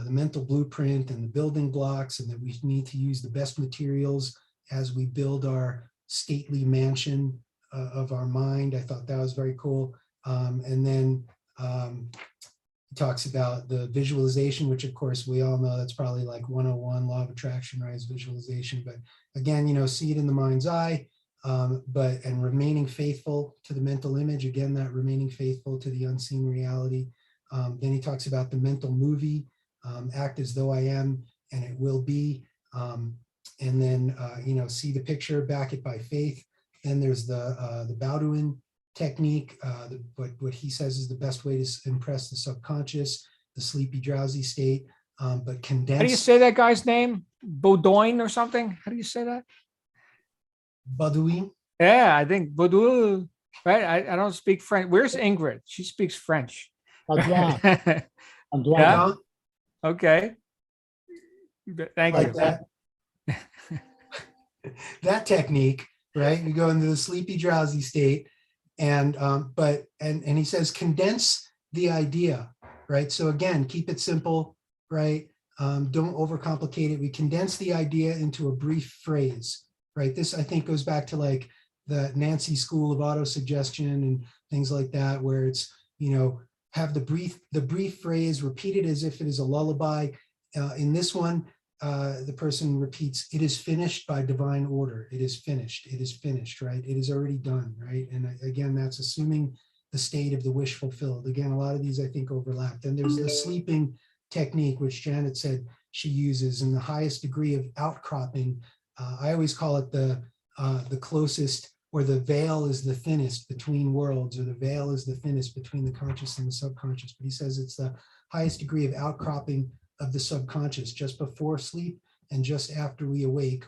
the mental blueprint and the building blocks, and that we need to use the best materials as we build our stately mansion of our mind. I thought that was very cool. And then he talks about the visualization, which of course we all know that's probably like 101 law of attraction, right? Is visualization. But again, see it in the mind's eye. And remaining faithful to the mental image, again, that remaining faithful to the unseen reality. Then he talks about the mental movie, act as though I am, and it will be. And then, see the picture, back it by faith. Then there's the Bowdoin technique, what he says is the best way to impress the subconscious, the sleepy, drowsy state, but condense. How do you say that guy's name? Bowdoin or something? How do you say that? Bowdoin. Yeah, I think Bowdoin, right? I don't speak French. Where's Ingrid? She speaks French. Yeah. Okay. Thank Like you. that. That technique, right? You go into the sleepy, drowsy state, and he says condense the idea, right? So again, keep it simple, right? Don't overcomplicate it. We condense the idea into a brief phrase, right? This, I think, goes back to like the Nancy School of Autosuggestion and things like that, where it's, have the brief phrase repeated as if it is a lullaby. In this one, the person repeats, it is finished by divine order. It is finished. It is finished, right? It is already done, right? And again, that's assuming the state of the wish fulfilled. Again, a lot of these I think overlap. Then there's the sleeping technique, which Janet said she uses, in the highest degree of outcropping. I always call it the closest, or the veil is the thinnest between worlds, or the veil is the thinnest between the conscious and the subconscious. But he says it's the highest degree of outcropping of the subconscious just before sleep and just after we awake.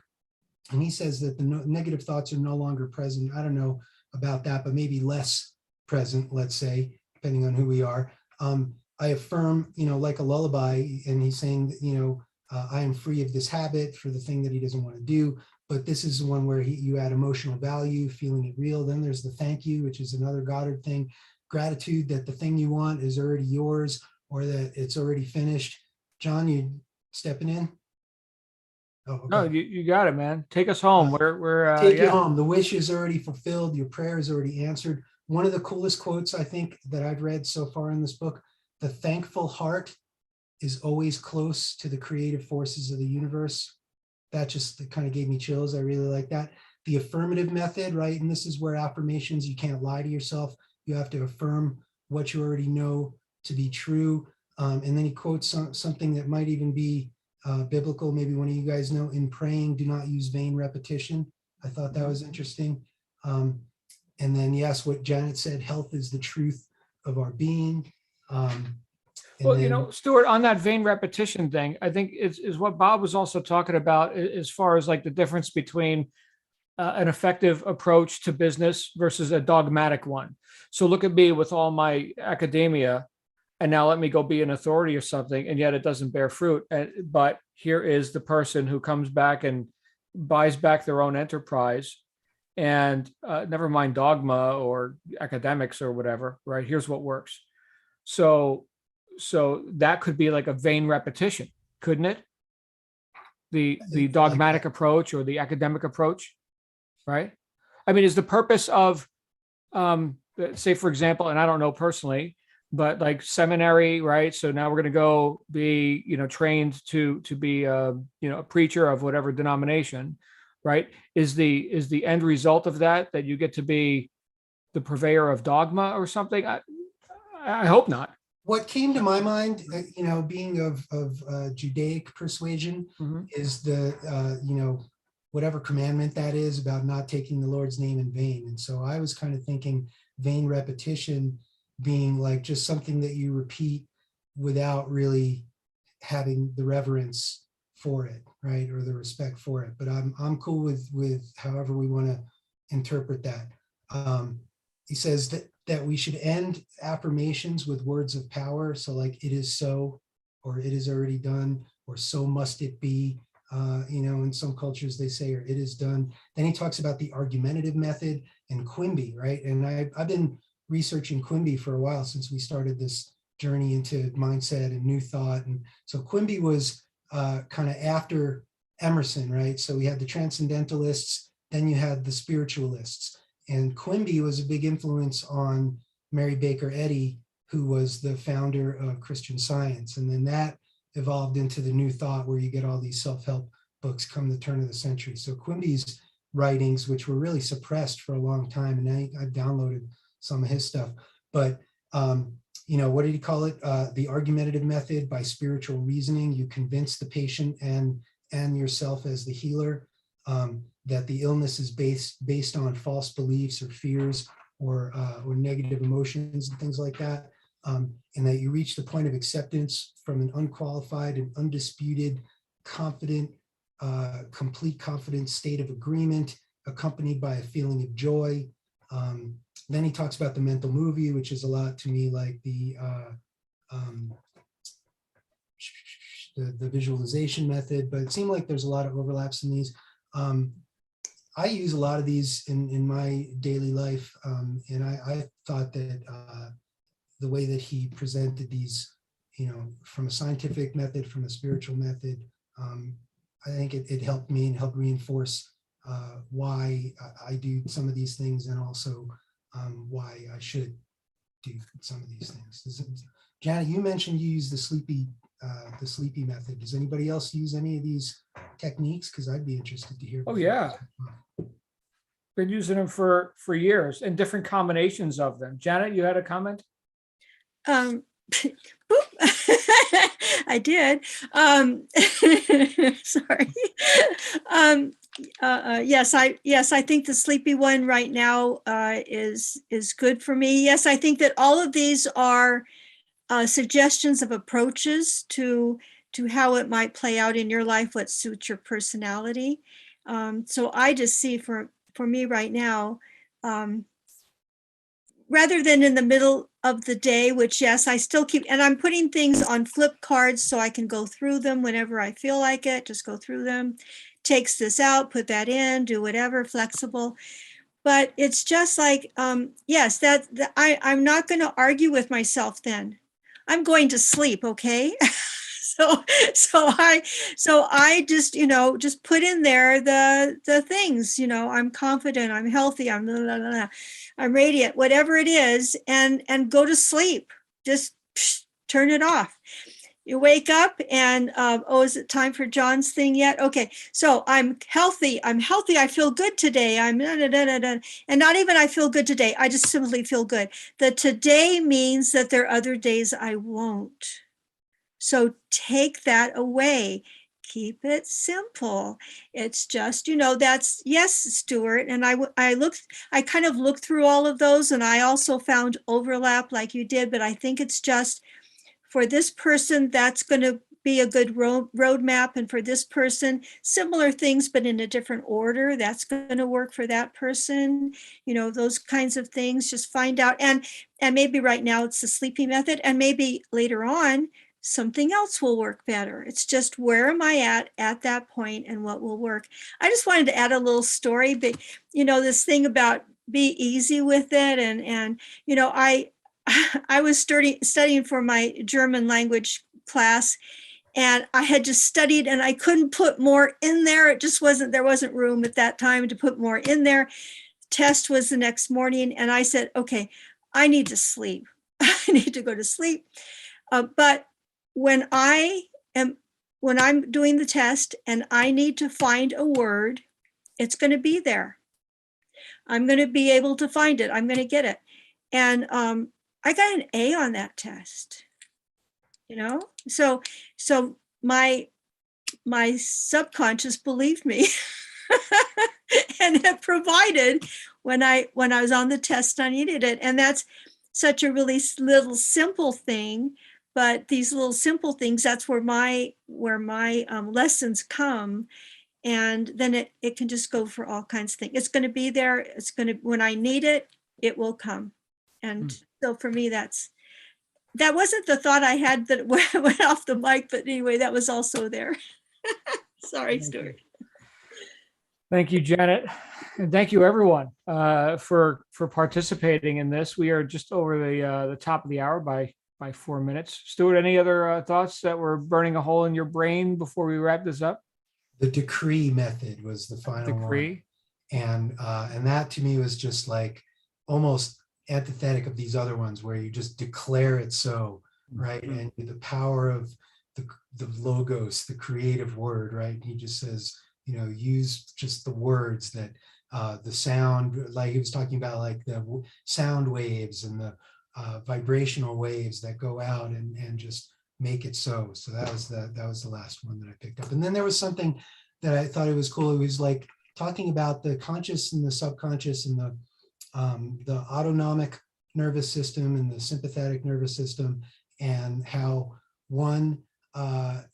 And he says that the negative thoughts are no longer present. I don't know about that, but maybe less present, let's say, depending on who we are. I affirm, like a lullaby, and he's saying, I am free of this habit for the thing that he doesn't want to do. But this is one where you add emotional value, feeling it real. Then there's the thank you, which is another Goddard thing. Gratitude that the thing you want is already yours, or that it's already finished. John, you stepping in? Oh, okay. No, you got it, man. Take us home. We're Take you yeah. home. The wish is already fulfilled. Your prayer is already answered. One of the coolest quotes I think that I've read so far in this book: the thankful heart is always close to the creative forces of the universe. That kind of gave me chills. I really like that. The affirmative method, right? And this is where affirmations, you can't lie to yourself. You have to affirm what you already know to be true. And then he quotes something that might even be biblical. Maybe one of you guys know: in praying, do not use vain repetition. I thought that was interesting. And then, yes, what Janet said, health is the truth of our being. Well, Stuart, on that vain repetition thing, I think is what Bob was also talking about, as far as like the difference between an effective approach to business versus a dogmatic one. So look at me with all my academia, and now let me go be an authority or something, and yet it doesn't bear fruit. But here is the person who comes back and buys back their own enterprise, and never mind dogma or academics or whatever, right? Here's what works. So that could be like a vain repetition, couldn't it? The dogmatic approach or the academic approach, right? I mean, is the purpose of, say, for example, and I don't know personally, but like seminary, right? So now we're going to go be, trained to be a preacher of whatever denomination, right? Is the end result of that you get to be the purveyor of dogma or something? I hope not. What came to my mind, being of Judaic persuasion, Mhm. is the, whatever commandment that is about not taking the Lord's name in vain. And so I was kind of thinking vain repetition being like just something that you repeat without really having the reverence for it, right? Or the respect for it. But I'm cool with however we want to interpret that. He says that we should end affirmations with words of power. So like, it is so, or it is already done, or so must it be. In some cultures they say, or it is done. Then he talks about the argumentative method and Quimby, right? And I've been researching Quimby for a while, since we started this journey into mindset and new thought. And so Quimby was kind of after Emerson, right? So we had the transcendentalists, then you had the spiritualists. And Quimby was a big influence on Mary Baker Eddy, who was the founder of Christian Science. And then that evolved into the new thought, where you get all these self-help books come the turn of the century. So Quimby's writings, which were really suppressed for a long time, and now I've downloaded some of his stuff. But, what did he call it? The argumentative method. By spiritual reasoning, you convince the patient and yourself as the healer that the illness is based on false beliefs or fears or negative emotions and things like that, and that you reach the point of acceptance from an unqualified and undisputed, confident, complete confident state of agreement, accompanied by a feeling of joy. Then he talks about the mental movie, which is a lot to me like the visualization method, but it seemed like there's a lot of overlaps in these. I use a lot of these in my daily life, and I thought that the way that he presented these, from a scientific method, from a spiritual method, I think it helped me and helped reinforce why I do some of these things, and also why I should do some of these things. Janet, you mentioned you use the sleepy method. Does anybody else use any of these techniques? Because I'd be interested to hear. Oh yeah. been using them for years and different combinations of them. Janet, you had a comment? Boop. I did. Sorry. Yes, I think the sleepy one right now is good for me. Yes, I think that all of these are suggestions of approaches to how it might play out in your life, what suits your personality. So I just see for me right now, rather than in the middle of the day, which yes, I still keep, and I'm putting things on flip cards so I can go through them whenever I feel like it, just go through them, takes this out, put that in, do whatever, flexible. But it's just like, yes, I'm not going to argue with myself then. I'm going to sleep, okay? So I just, just put in there the things, I'm confident, I'm healthy, I'm blah, blah, blah, I'm radiant, whatever it is, and go to sleep. Just turn it off. You wake up and, is it time for John's thing yet? Okay, so I'm healthy, I feel good today, I'm and not even I feel good today, I just simply feel good. The today means that there are other days I won't. So take that away. Keep it simple. It's just, that's, yes, Stuart. And I kind of looked through all of those, and I also found overlap like you did, but I think it's just for this person, that's going to be a good roadmap. And for this person, similar things, but in a different order, that's going to work for that person. Those kinds of things, just find out. And maybe right now it's the sleepy method, and maybe later on, something else will work better. It's just, where am I at that point, and what will work? I just wanted to add a little story, but this thing about be easy with it. And I was studying for my German language class, and I had just studied, and I couldn't put more in there. It just there wasn't room at that time to put more in there. Test was the next morning, and I said, okay, I need to sleep. I need to go to sleep. But when I'm doing the test and I need to find a word, it's going to be there. I'm going to be able to find it. I'm going to get it. And I got an A on that test. So my subconscious believed me, and it provided when I was on the test, I needed it. And that's such a really little simple thing. But these little simple things, that's where my lessons come. And then it can just go for all kinds of things. It's going to be there. It's going to, when I need it, it will come. And so for me, that wasn't the thought I had that went off the mic, but anyway, that was also there. Sorry, Stuart. Thank you, Janet. And thank you, everyone, for participating in this. We are just over the top of the hour by 4 minutes. Stuart, any other thoughts that were burning a hole in your brain before we wrap this up? The decree method was the final one. And that to me was just like almost antithetic of these other ones, where you just declare it so, right? And the power of the logos, the creative word, right? He just says, use just the words that the sound, like he was talking about, like the sound waves and the vibrational waves that go out and just make it so. So that was the last one that I picked up. And then there was something that I thought it was cool. It was like talking about the conscious and the subconscious and the autonomic nervous system and the sympathetic nervous system, and how one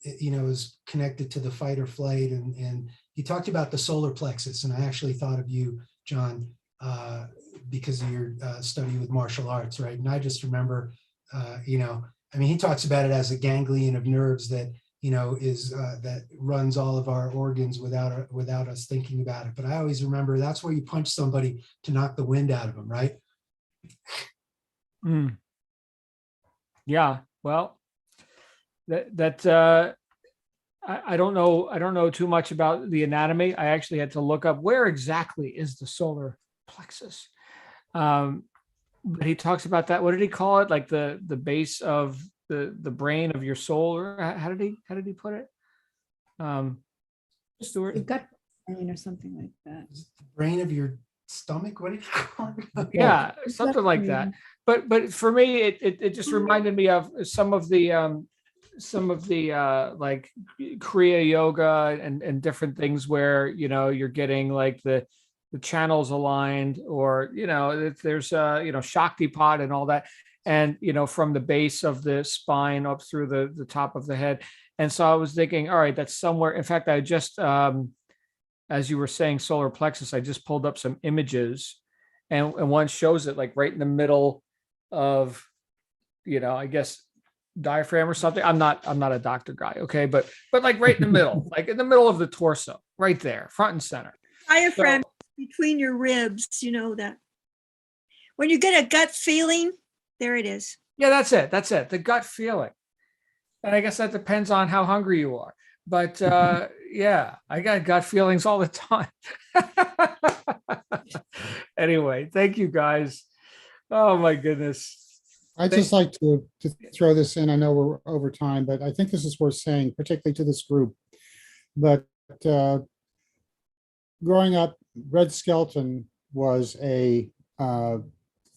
is connected to the fight or flight. And he talked about the solar plexus, and I actually thought of you, John, because of your study with martial arts, right? And I just remember, he talks about it as a ganglion of nerves that is that runs all of our organs without us thinking about it. But I always remember that's where you punch somebody to knock the wind out of them, right? Yeah. Well, I don't know too much about the anatomy. I actually had to look up where exactly is the solar plexus. But he talks about that. What did he call it? Like the base of the brain of your soul, or how did he put it? Stuart? The gut brain or something like that. The brain of your stomach, what did you call it? Yeah, something like that. Exactly. But for me, it just reminded me of some of the like Kriya yoga and different things where, you're getting like the channels aligned, or, if there's Shaktipat and all that. And, from the base of the spine up through the top of the head. And so I was thinking, all right, that's somewhere. In fact, I just, as you were saying, solar plexus, I just pulled up some images, and one shows it like right in the middle of, I guess, diaphragm or something. I'm not a doctor guy. Okay. But like right in the middle, like in the middle of the torso, right there, front and center. Diaphragm between your ribs, you know that. When you get a gut feeling, there it is. Yeah, that's it. That's it. The gut feeling. And I guess that depends on how hungry you are. But yeah, I got gut feelings all the time. Anyway, thank you guys. Oh my goodness. I'd just like to throw this in. I know we're over time, but I think this is worth saying, particularly to this group. But growing up, Red Skelton was a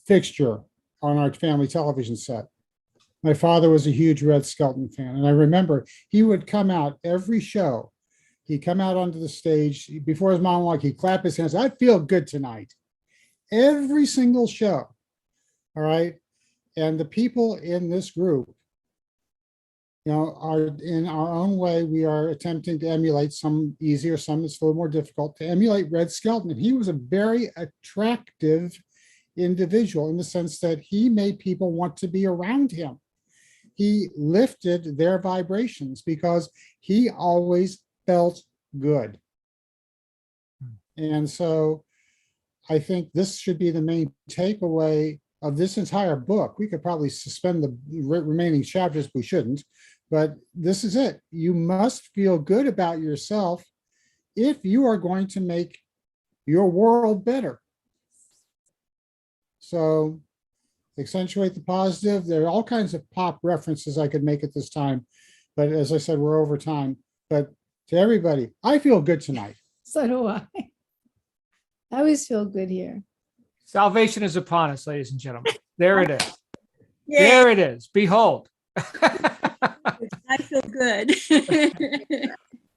fixture on our family television set. My father was a huge Red Skelton fan, and I remember he would come out every show. He'd come out onto the stage before his monologue. He'd clap his hands. I feel good tonight. Every single show. All right. And the people in this group, are in our own way, we are attempting to emulate, some easier, some that's a little more difficult, to emulate Red Skelton. And he was a very attractive individual in the sense that he made people want to be around him. He lifted their vibrations because he always felt good. And so I think this should be the main takeaway of this entire book. We could probably suspend the remaining chapters. We shouldn't, but this is it. You must feel good about yourself if you are going to make your world better. So accentuate the positive. There are all kinds of pop references I could make at this time, but as I said, we're over time. But to everybody, I feel good tonight. So do I. I always feel good here. Salvation is upon us, ladies and gentlemen. There it is. Yay, There it is. Behold. I feel good.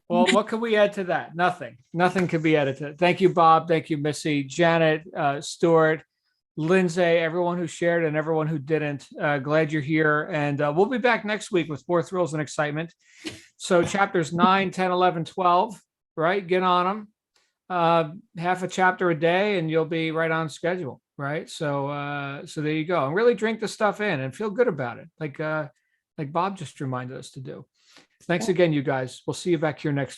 Well, what can we add to that? Nothing. Nothing can be added to it. Thank you, Bob. Thank you, Missy, Janet, Stuart, Lindsay, everyone who shared and everyone who didn't. Glad you're here. And we'll be back next week with more thrills and excitement. So chapters 9, 10, 11, 12, right? Get on them. Half a chapter a day and you'll be right on schedule, right? So there you go. And really drink the stuff in and feel good about it, like Bob just reminded us to do. Thanks again, you guys. We'll see you back here next week.